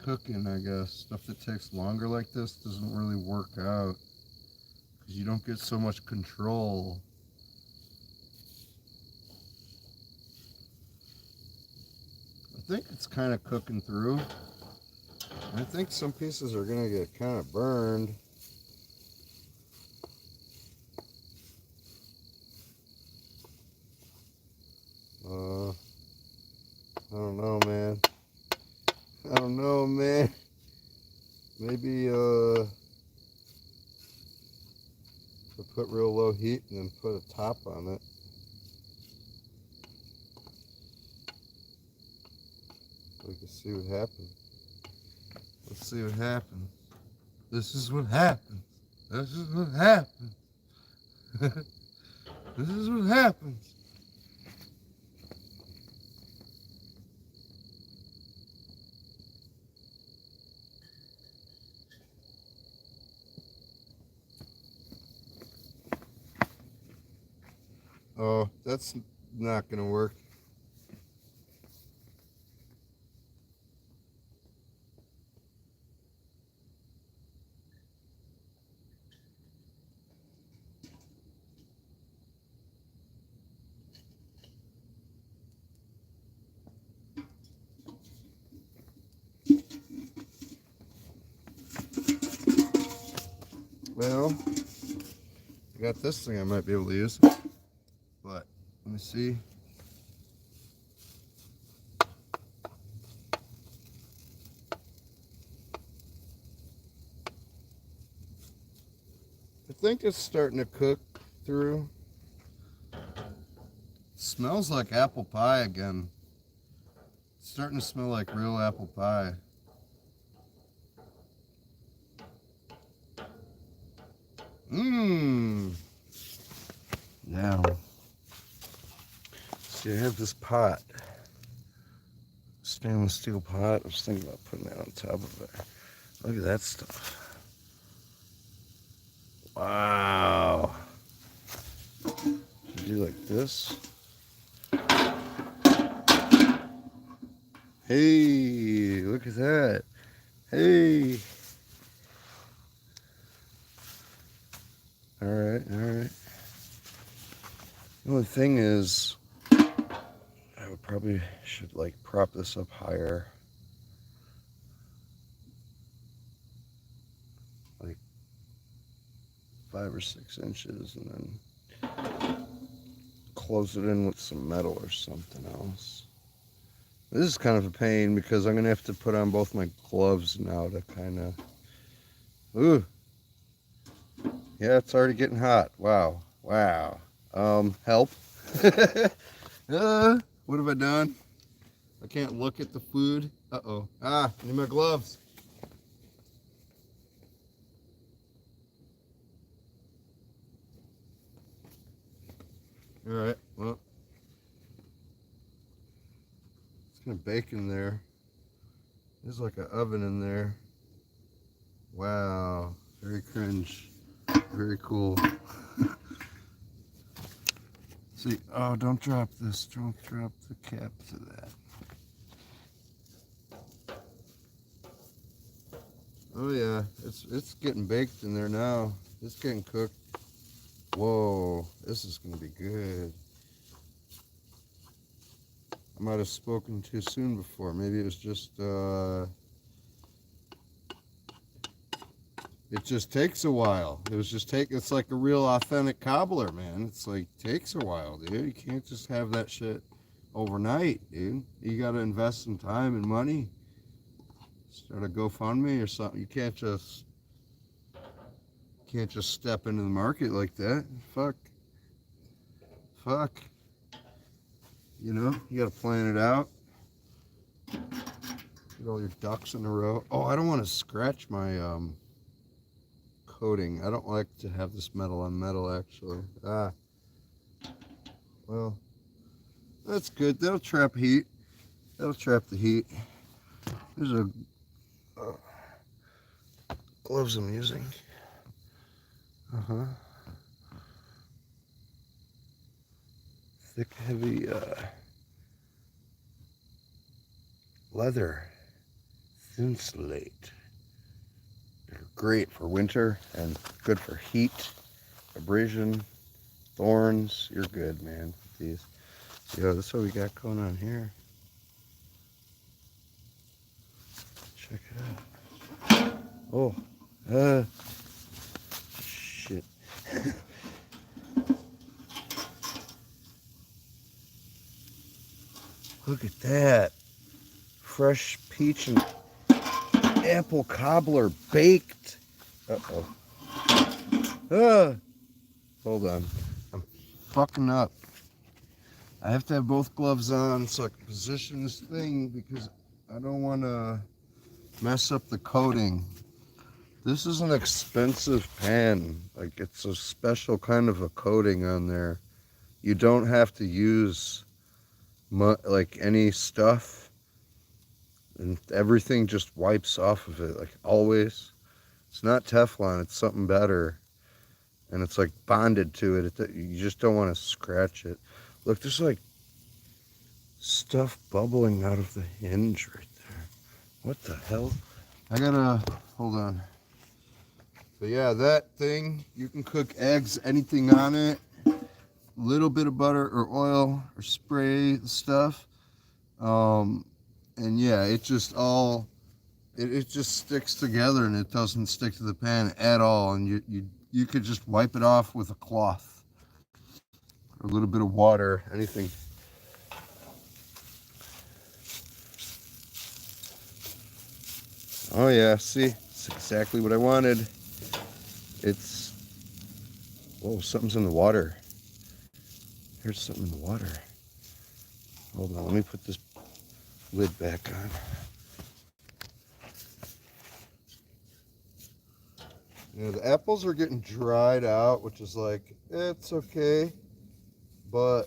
cooking, I guess. Stuff that takes longer like this doesn't really work out because you don't get so much control. I think it's kind of cooking through. I think some pieces are gonna get kind of burned. I don't know, man. I don't know, man. Maybe if I put real low heat and then put a top on it. We can see what happens. Let's see what happens. This is what happens. This is what happens. This is what happens. Oh, that's not gonna work. Well, I got this thing I might be able to use. But let me see. I think it's starting to cook through. It smells like apple pie again. It's starting to smell like real apple pie. Mmm. Now, see, I have this pot, stainless steel pot. I was thinking about putting that on top of it. Look at that stuff. Wow. Should do like this. Hey, look at that. Hey. All right, all right. The only thing is, I would probably should like prop this up higher. Like 5 or 6 inches, and then close it in with some metal or something else. This is kind of a pain because I'm gonna have to put on both my gloves now to kind of. Ooh. Yeah, it's already getting hot. Wow. Wow. Help. What have I done? I can't look at the food. Uh-oh. Ah, I need my gloves. All right, well. It's gonna bake in there. There's like an oven in there. Wow. Very cringe. Very cool. See, oh, don't drop this. Don't drop the cap to that. Oh yeah, it's getting baked in there now. It's getting cooked. Whoa, this is gonna be good. I might have spoken too soon before. Maybe it was just it just takes a while. It's like a real authentic cobbler, man. It's like, takes a while, dude. You can't just have that shit overnight, dude. You gotta invest some time and money. Start a GoFundMe or something. You can't just step into the market like that. Fuck. You know, you gotta plan it out. Get all your ducks in a row. Oh, I don't want to scratch my coating. I don't like to have this metal on metal, actually. Well, that's good. That'll trap heat. That'll trap the heat. There's a gloves I'm using. Thick, heavy leather thin slate. They're great for winter and good for heat, abrasion, thorns. You're good, man, with these. Yo, that's what we got going on here. Check it out. Oh, shit. Look at that. Fresh peach and apple cobbler baked. Uh-oh. Hold on. I'm fucking up. I have to have both gloves on so I can position this thing because I don't want to mess up the coating. This is an expensive pan. Like, it's a special kind of a coating on there. You don't have to use like any stuff, and everything just wipes off of it, like always. It's not Teflon, it's something better, and it's like bonded to it. You just don't want to scratch it. Look, there's like stuff bubbling out of the hinge right there. What the hell? I gotta, hold on. But yeah, that thing, you can cook eggs, anything on it. Little bit of butter or oil or spray stuff. And yeah, it just all it just sticks together and it doesn't stick to the pan at all. And you could just wipe it off with a cloth or a little bit of water, anything. Oh yeah, see, it's exactly what I wanted. It's, whoa, something's in the water. Here's something in the water. Hold on, let me put this lid back on. Yeah, the apples are getting dried out, which is like, it's okay, but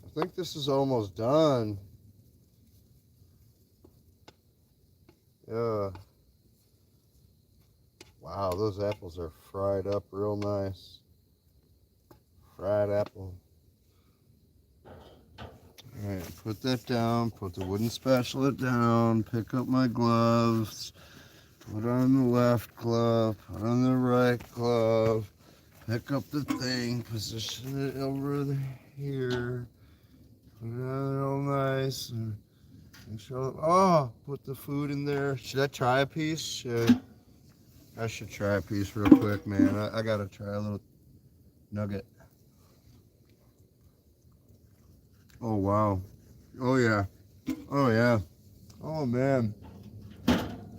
I think this is almost done. Yeah. Wow, those apples are fried up real nice. Fried apple. Alright, put that down, put the wooden spatula down, pick up my gloves, put on the left glove, put on the right glove, pick up the thing, position it over here, put it on real nice, and make sure, oh, put the food in there. Should I try a piece? I should try a piece real quick, man. I gotta try a little nugget. Oh, wow. Oh, yeah. Oh, yeah. Oh, man.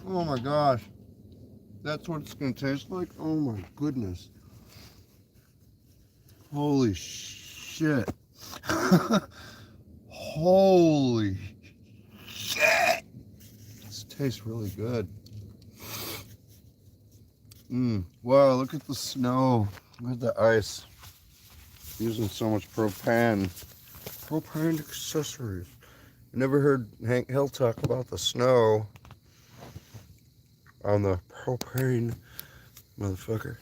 Oh, my gosh. That's what it's going to taste like? Oh, my goodness. Holy shit. Holy shit. This tastes really good. Wow, look at the snow. Look at the ice. Using so much propane. Propane accessories. I never heard Hank Hill talk about the snow on the propane, motherfucker.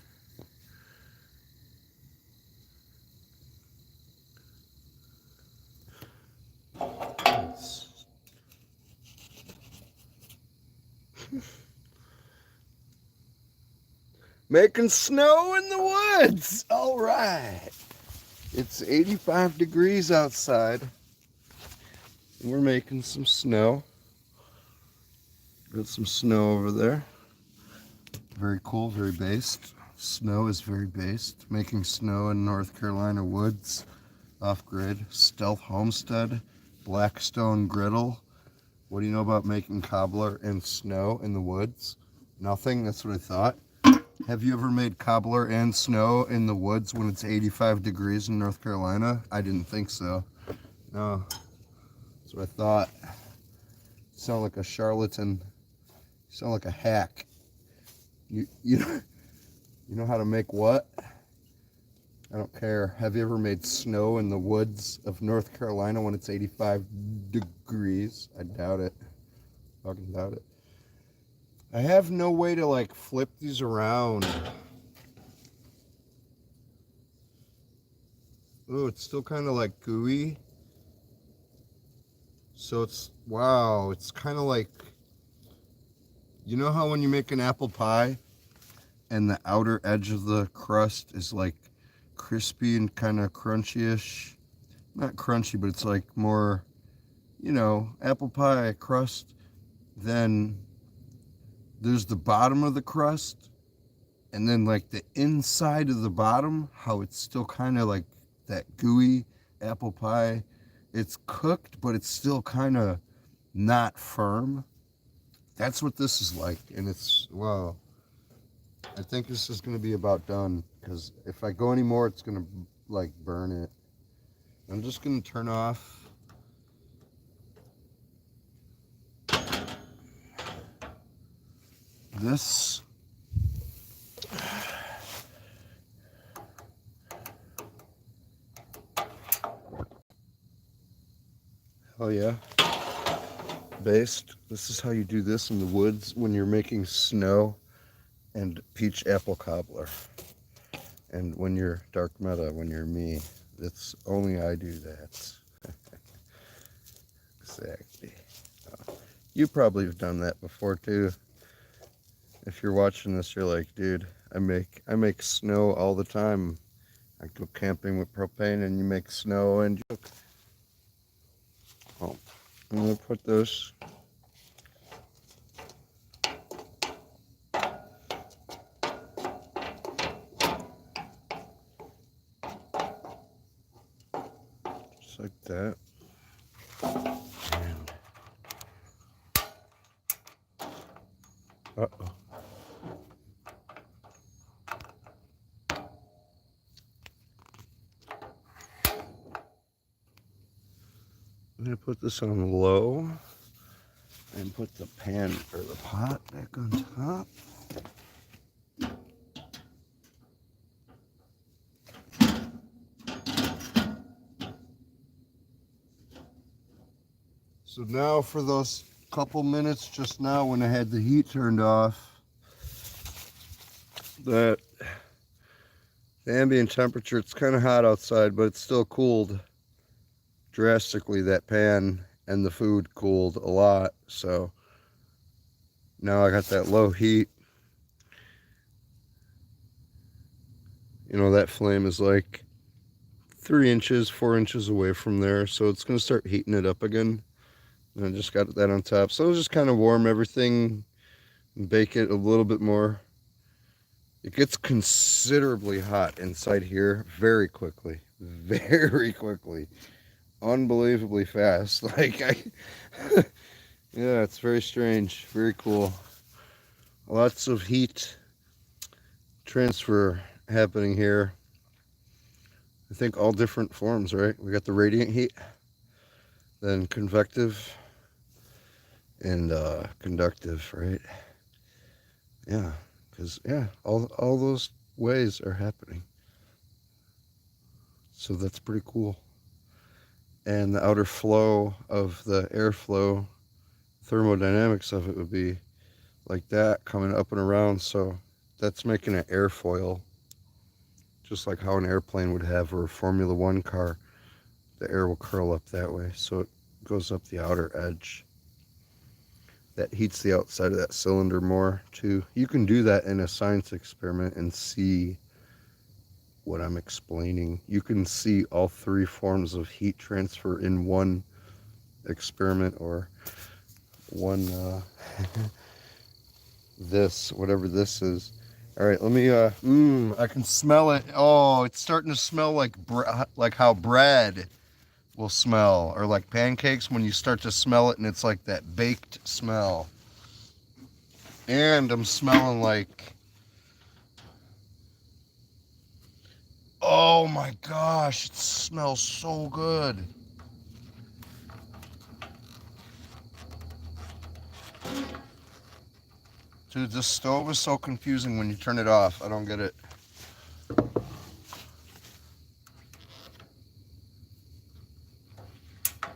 Making snow in the woods. All right. It's 85 degrees outside. And we're making some snow. Got some snow over there. Very cool, very based. Snow is very based. Making snow in North Carolina woods. Off-grid. Stealth Homestead. Blackstone Griddle. What do you know about making cobbler and snow in the woods? Nothing, that's what I thought. Have you ever made cobbler and snow in the woods when it's 85 degrees in North Carolina? I didn't think so. No, that's what I thought. You sound like a charlatan. You sound like a hack. You know how to make what? I don't care. Have you ever made snow in the woods of North Carolina when it's 85 degrees? I doubt it. Fucking doubt it. I have no way to like flip these around. Oh, it's still kind of like gooey. So it's, wow, it's kind of like, you know how when you make an apple pie and the outer edge of the crust is like crispy and kind of crunchy-ish? Not crunchy, but it's like more, you know, apple pie crust. Then there's the bottom of the crust, and then like the inside of the bottom, how it's still kind of like that gooey apple pie. It's cooked, but it's still kind of not firm. That's what this is like, and it's, wow. I think this is going to be about done, because if I go anymore, it's going to like burn it. I'm just going to turn off. This. Oh yeah. Based. This is how you do this in the woods when you're making snow and peach apple cobbler. And when you're dark meta, when you're me, that's only I do that. Exactly. You probably have done that before too. If you're watching this, you're like, dude, I make snow all the time. I go camping with propane and you make snow and you cook. Oh, I'm gonna put this. Just like that. And uh-oh. I'm gonna put this on low and put the pan or the pot back on top. So now for those couple minutes just now when I had the heat turned off, that the ambient temperature, it's kind of hot outside, but it's still cooled drastically. That pan and the food cooled a lot. So now I got that low heat. You know, that flame is like 3 inches, 4 inches away from there. So it's going to start heating it up again. And I just got that on top. So it'll just kind of warm everything and bake it a little bit more. It gets considerably hot inside here very quickly. Very quickly. Unbelievably fast. Like, yeah, it's very strange. Very cool. Lots of heat transfer happening here. I think all different forms, right? We got the radiant heat, then convective, and conductive, right? Yeah, because yeah, all those ways are happening. So that's pretty cool. And the outer flow of the airflow, thermodynamics of it would be like that, coming up and around. So that's making an airfoil, just like how an airplane would have, or a Formula One car. The air will curl up that way, so it goes up the outer edge. That heats the outside of that cylinder more too. You can do that in a science experiment and see what I'm explaining. You can see all 3 forms of heat transfer in one experiment, or one this, whatever this is. All right, let me I can smell it. Oh, it's starting to smell like how bread will smell, or like pancakes when you start to smell it and it's like that baked smell. And I'm smelling like, oh my gosh, it smells so good. Dude, this stove is so confusing when you turn it off. I don't get it.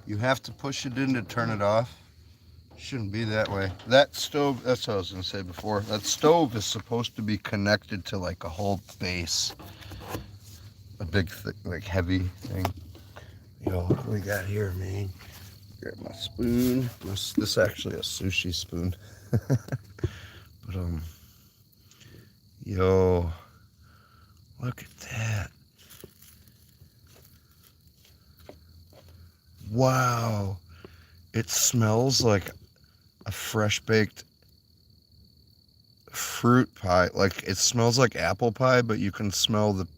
You have to push it in to turn it off. Shouldn't be that way. That stove, that's what I was going to say before. That stove is supposed to be connected to like a whole base. A big, like heavy thing. Yo, what do we got here, man? Grab my spoon. This is actually a sushi spoon. But, yo, look at that. Wow. It smells like a fresh baked fruit pie. Like, it smells like apple pie, but you can smell that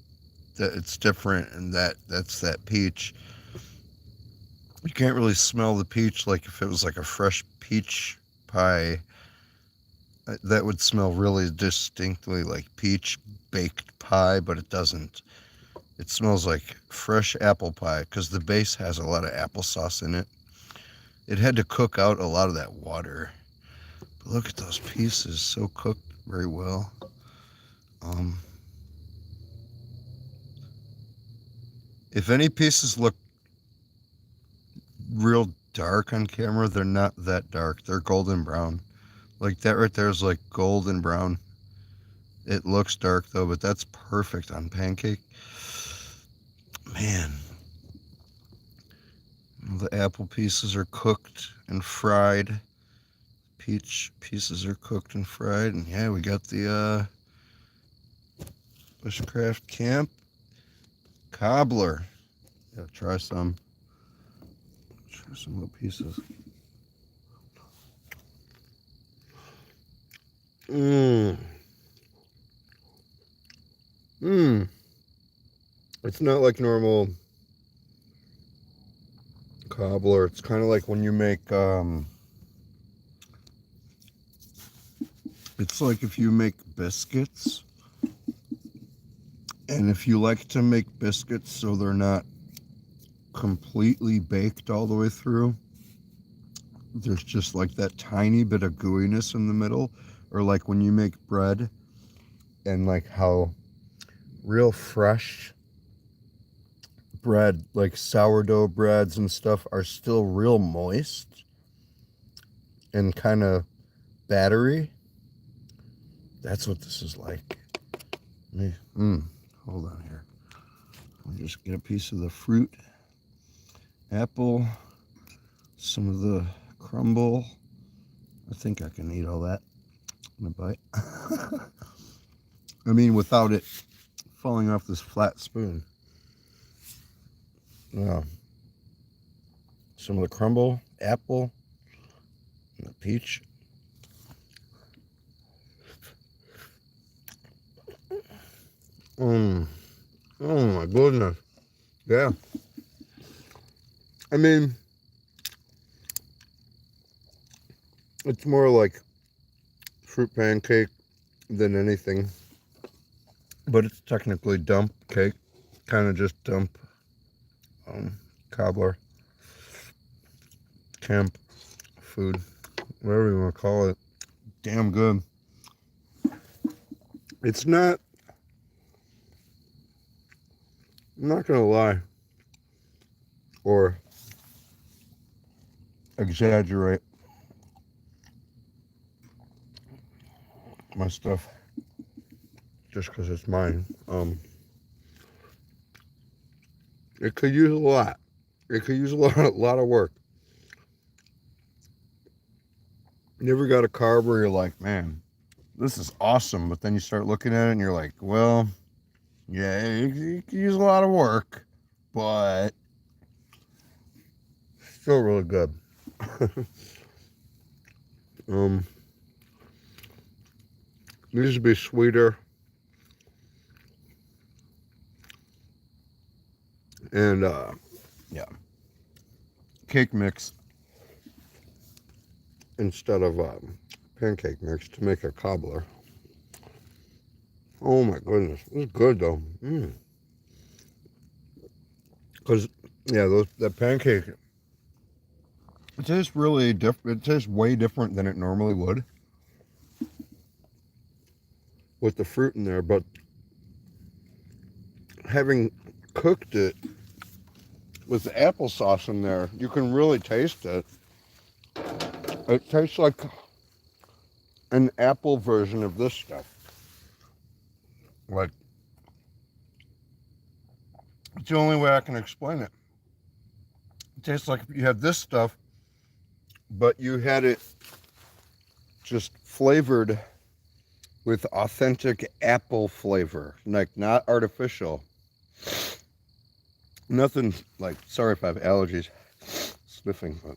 it's different, and that's that peach. You can't really smell the peach like if it was like a fresh peach pie. That would smell really distinctly like peach baked pie, but it doesn't. It smells like fresh apple pie because the base has a lot of applesauce in it. It had to cook out a lot of that water. But look at those pieces, so cooked very well. If any pieces look real dark on camera, they're not that dark. They're golden brown. Like that right there is like golden brown. It looks dark though, but that's perfect on pancake. Man, the apple pieces are cooked and fried. Peach pieces are cooked and fried. And yeah, we got the Bushcraft Camp Cobbler. Yeah, try some. Try some little pieces. It's not like normal cobbler. It's kind of like when you make, it's like if you make biscuits. And if you like to make biscuits so they're not completely baked all the way through, there's just like that tiny bit of gooiness in the middle. Or like when you make bread, and like how real fresh bread, like sourdough breads and stuff, are still real moist and kind of battery. That's what this is like. Hold on here. I'll just get a piece of the fruit, apple, some of the crumble. I think I can eat all that in a bite. I mean, without it falling off this flat spoon. Yeah. Some of the crumble, apple, and the peach. Oh my goodness. Yeah. I mean, it's more like fruit pancake than anything. But it's technically dump cake. Kind of just dump cobbler. Camp food. Whatever you want to call it. Damn good. It's not, I'm not going to lie or exaggerate my stuff just because it's mine. It could use a lot. It could use a lot of work. You ever got a carb where you're like, man, this is awesome, but then you start looking at it and you're like, well, yeah, it could use a lot of work, but still really good. Needs to be sweeter. And yeah, cake mix instead of pancake mix to make a cobbler. Oh my goodness, it's good though. Because yeah, that pancake, it tastes really different. It tastes way different than it normally would with the fruit in there. But having cooked it with the applesauce in there, you can really taste it. It tastes like an apple version of this stuff. Like, it's the only way I can explain it. It tastes like you had this stuff, but you had it just flavored with authentic apple flavor, like not artificial. Nothing like, sorry if I have allergies, sniffing, but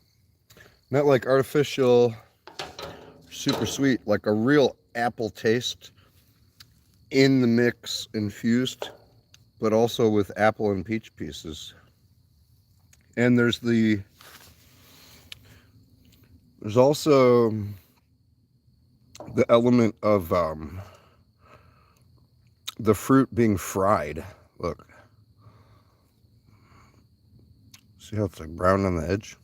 not like artificial, super sweet, like a real apple taste in the mix, infused, but also with apple and peach pieces. And there's also the element of the fruit being fried. Look. See how it's like brown on the edge?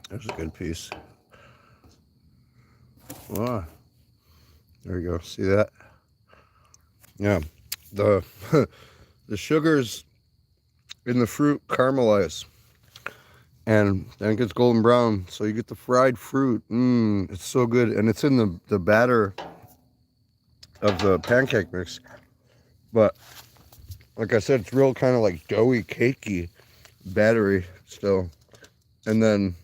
There's a good piece. Ah, there you go. See that? Yeah. The the sugars in the fruit caramelize, and then it gets golden brown. So you get the fried fruit. It's so good, and it's in the batter of the pancake mix. But like I said, it's real kind of like doughy, cakey, battery still. And then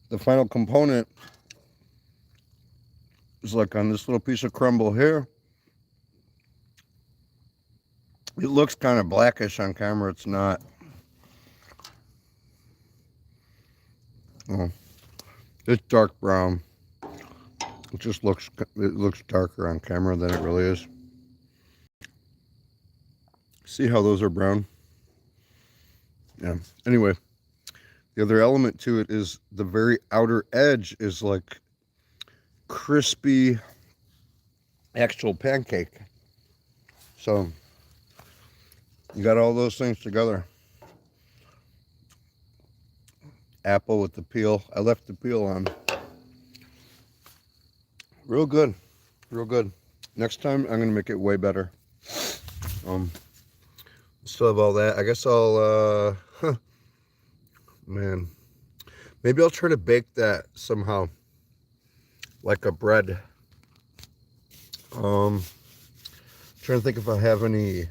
the final component is like on this little piece of crumble here. It looks kind of blackish on camera. It's not. Oh, it's dark brown. It looks darker on camera than it really is. See how those are brown? Yeah. Anyway, the other element to it is the very outer edge is like crispy actual pancake. So you got all those things together. Apple with the peel. I left the peel on. Real good. Real good. Next time I'm gonna make it way better. Still have all that. I guess I'll man. Maybe I'll try to bake that somehow. Like a bread. Trying to think if I have any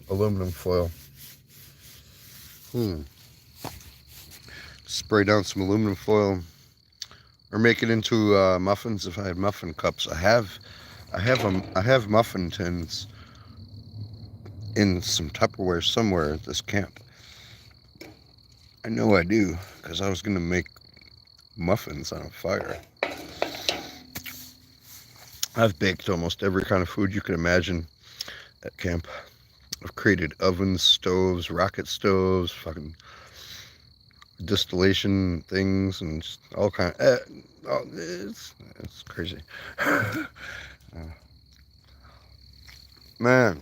aluminum foil. Spray down some aluminum foil, or make it into muffins if I had muffin cups. I have muffin tins in some Tupperware somewhere at this camp. I know I do, because I was gonna make muffins on a fire. I've baked almost every kind of food you can imagine at camp. I've created ovens, stoves, rocket stoves, fucking distillation things, and just all kind of. It's crazy. Man,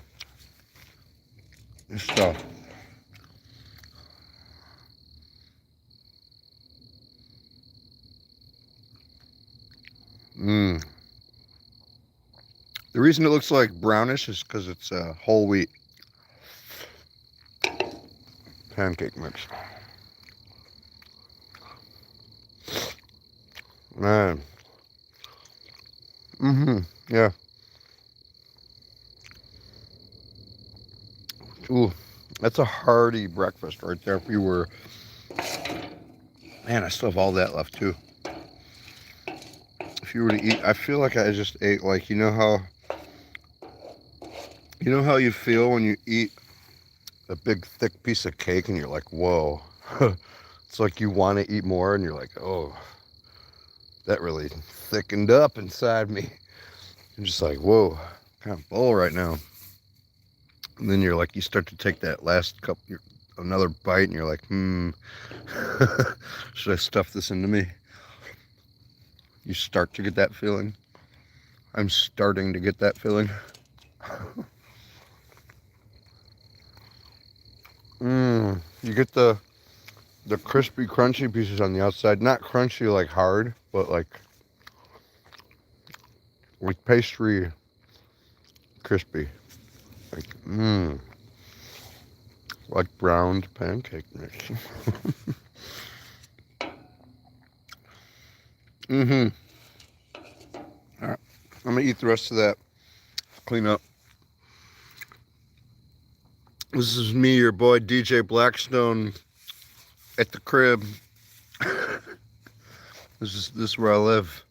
this stuff. The reason it looks like brownish is because it's whole wheat pancake mix. Man. Yeah. Ooh, that's a hearty breakfast right there. If you were, man, I still have all that left too. If you were to eat, I feel like I just ate, like, you know how you feel when you eat a big thick piece of cake and you're like, whoa. It's like you want to eat more and you're like, oh, that really thickened up inside me. I'm just like, whoa, kind of full right now. And then you're like, you start to take that last cup, another bite, and you're like, should I stuff this into me? You start to get that feeling. I'm starting to get that feeling. You get the crispy, crunchy pieces on the outside. Not crunchy like hard, but like pastry crispy. Like browned pancake mix. All right, I'm gonna eat the rest of that. Clean up. This is me, your boy DJ Blackstone, at the crib. This is where I live.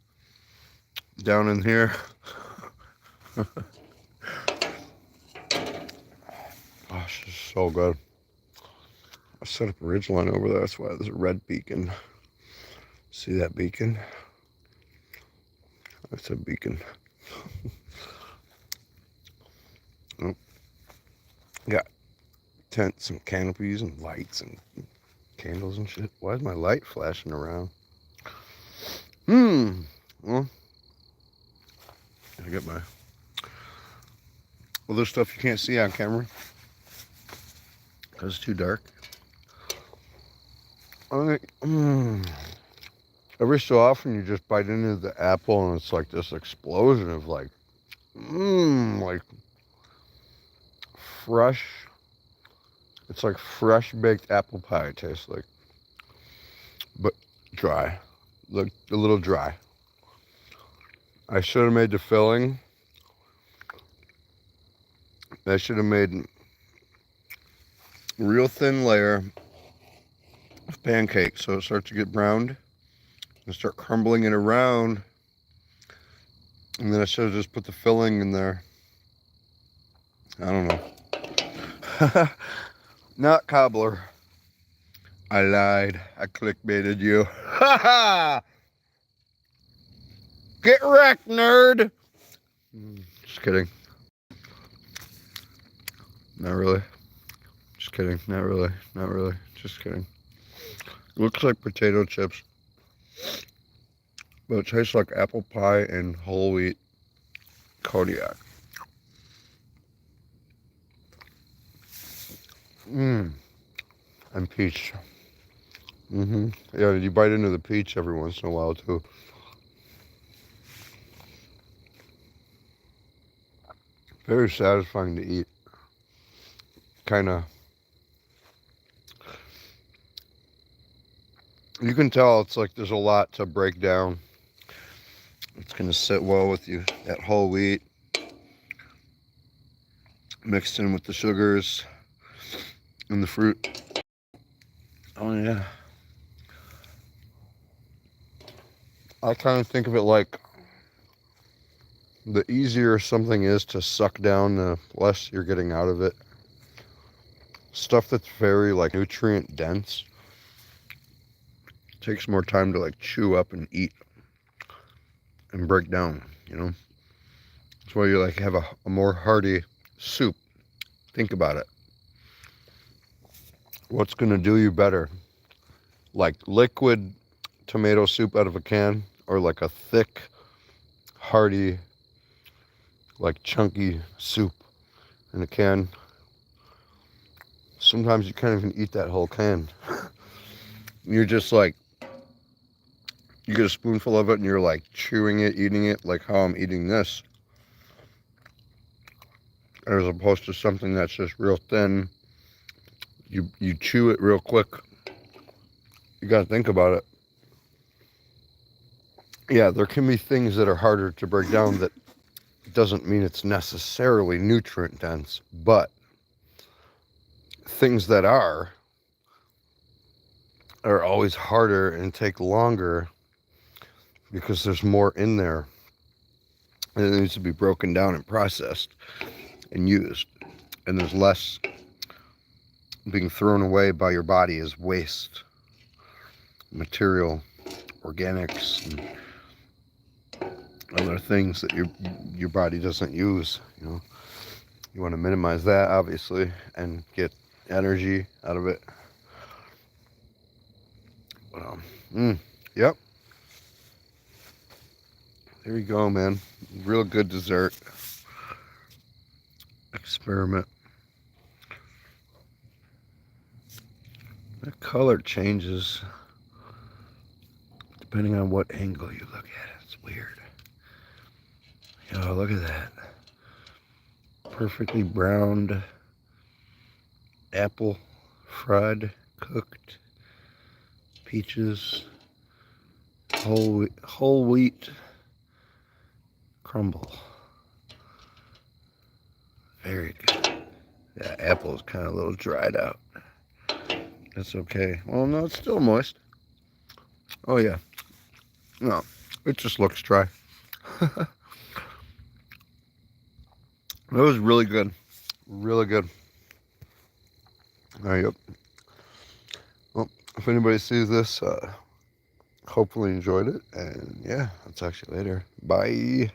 Down in here. Oh, this is so good. I set up a ridgeline over there. That's why there's a red beacon. See that beacon? That's a beacon. Oh. Got tents and canopies and lights and candles and shit. Why is my light flashing around? Well, I got my other stuff you can't see on camera because it's too dark. Every so often you just bite into the apple and it's like this explosion of like fresh. It's like fresh baked apple pie. It tastes like, but dry, like a little dry. I should have made the filling. I should have made a real thin layer of pancake so it starts to get browned and start crumbling it around. And then I should have just put the filling in there. I don't know. Not Cobbler. I lied. I clickbaited you. Ha ha! Get wrecked, nerd! Just kidding. Not really. Just kidding. Not really. Not really. Just kidding. Looks like potato chips, but it tastes like apple pie and whole wheat cognac. Mmm. And peach. Yeah, you bite into the peach every once in a while, too. Very satisfying to eat. Kind of. You can tell it's like there's a lot to break down. It's going to sit well with you. That whole wheat mixed in with the sugars and the fruit. Oh, yeah. I kind of think of it like the easier something is to suck down, the less you're getting out of it. Stuff that's very like nutrient dense takes more time to like chew up and eat and break down, you know? That's why you like have a more hearty soup. Think about it. What's going to do you better? Like liquid tomato soup out of a can, or like a thick, hearty, like chunky soup in a can? Sometimes you can't even eat that whole can. You're just like, you get a spoonful of it and you're like chewing it, eating it like how I'm eating this. As opposed to something that's just real thin. You chew it real quick. You gotta think about it. Yeah, there can be things that are harder to break down. That doesn't mean it's necessarily nutrient dense, but things that are always harder and take longer because there's more in there and it needs to be broken down and processed and used, and there's less being thrown away by your body as waste material, organics, and other things that your body doesn't use. You know, you want to minimize that, obviously, and get energy out of it. Yep. There you go, man. Real good dessert. Experiment. The color changes depending on what angle you look at it. It's weird. Oh, look at that. Perfectly browned apple, fried, cooked, peaches, whole wheat crumble. Very good. Yeah, apple is kind of a little dried out. That's okay. Well, no, it's still moist. Oh, yeah. No, it just looks dry. That was really good. Really good. Yep. Well, if anybody sees this, hopefully enjoyed it. And yeah, I'll talk to you later. Bye.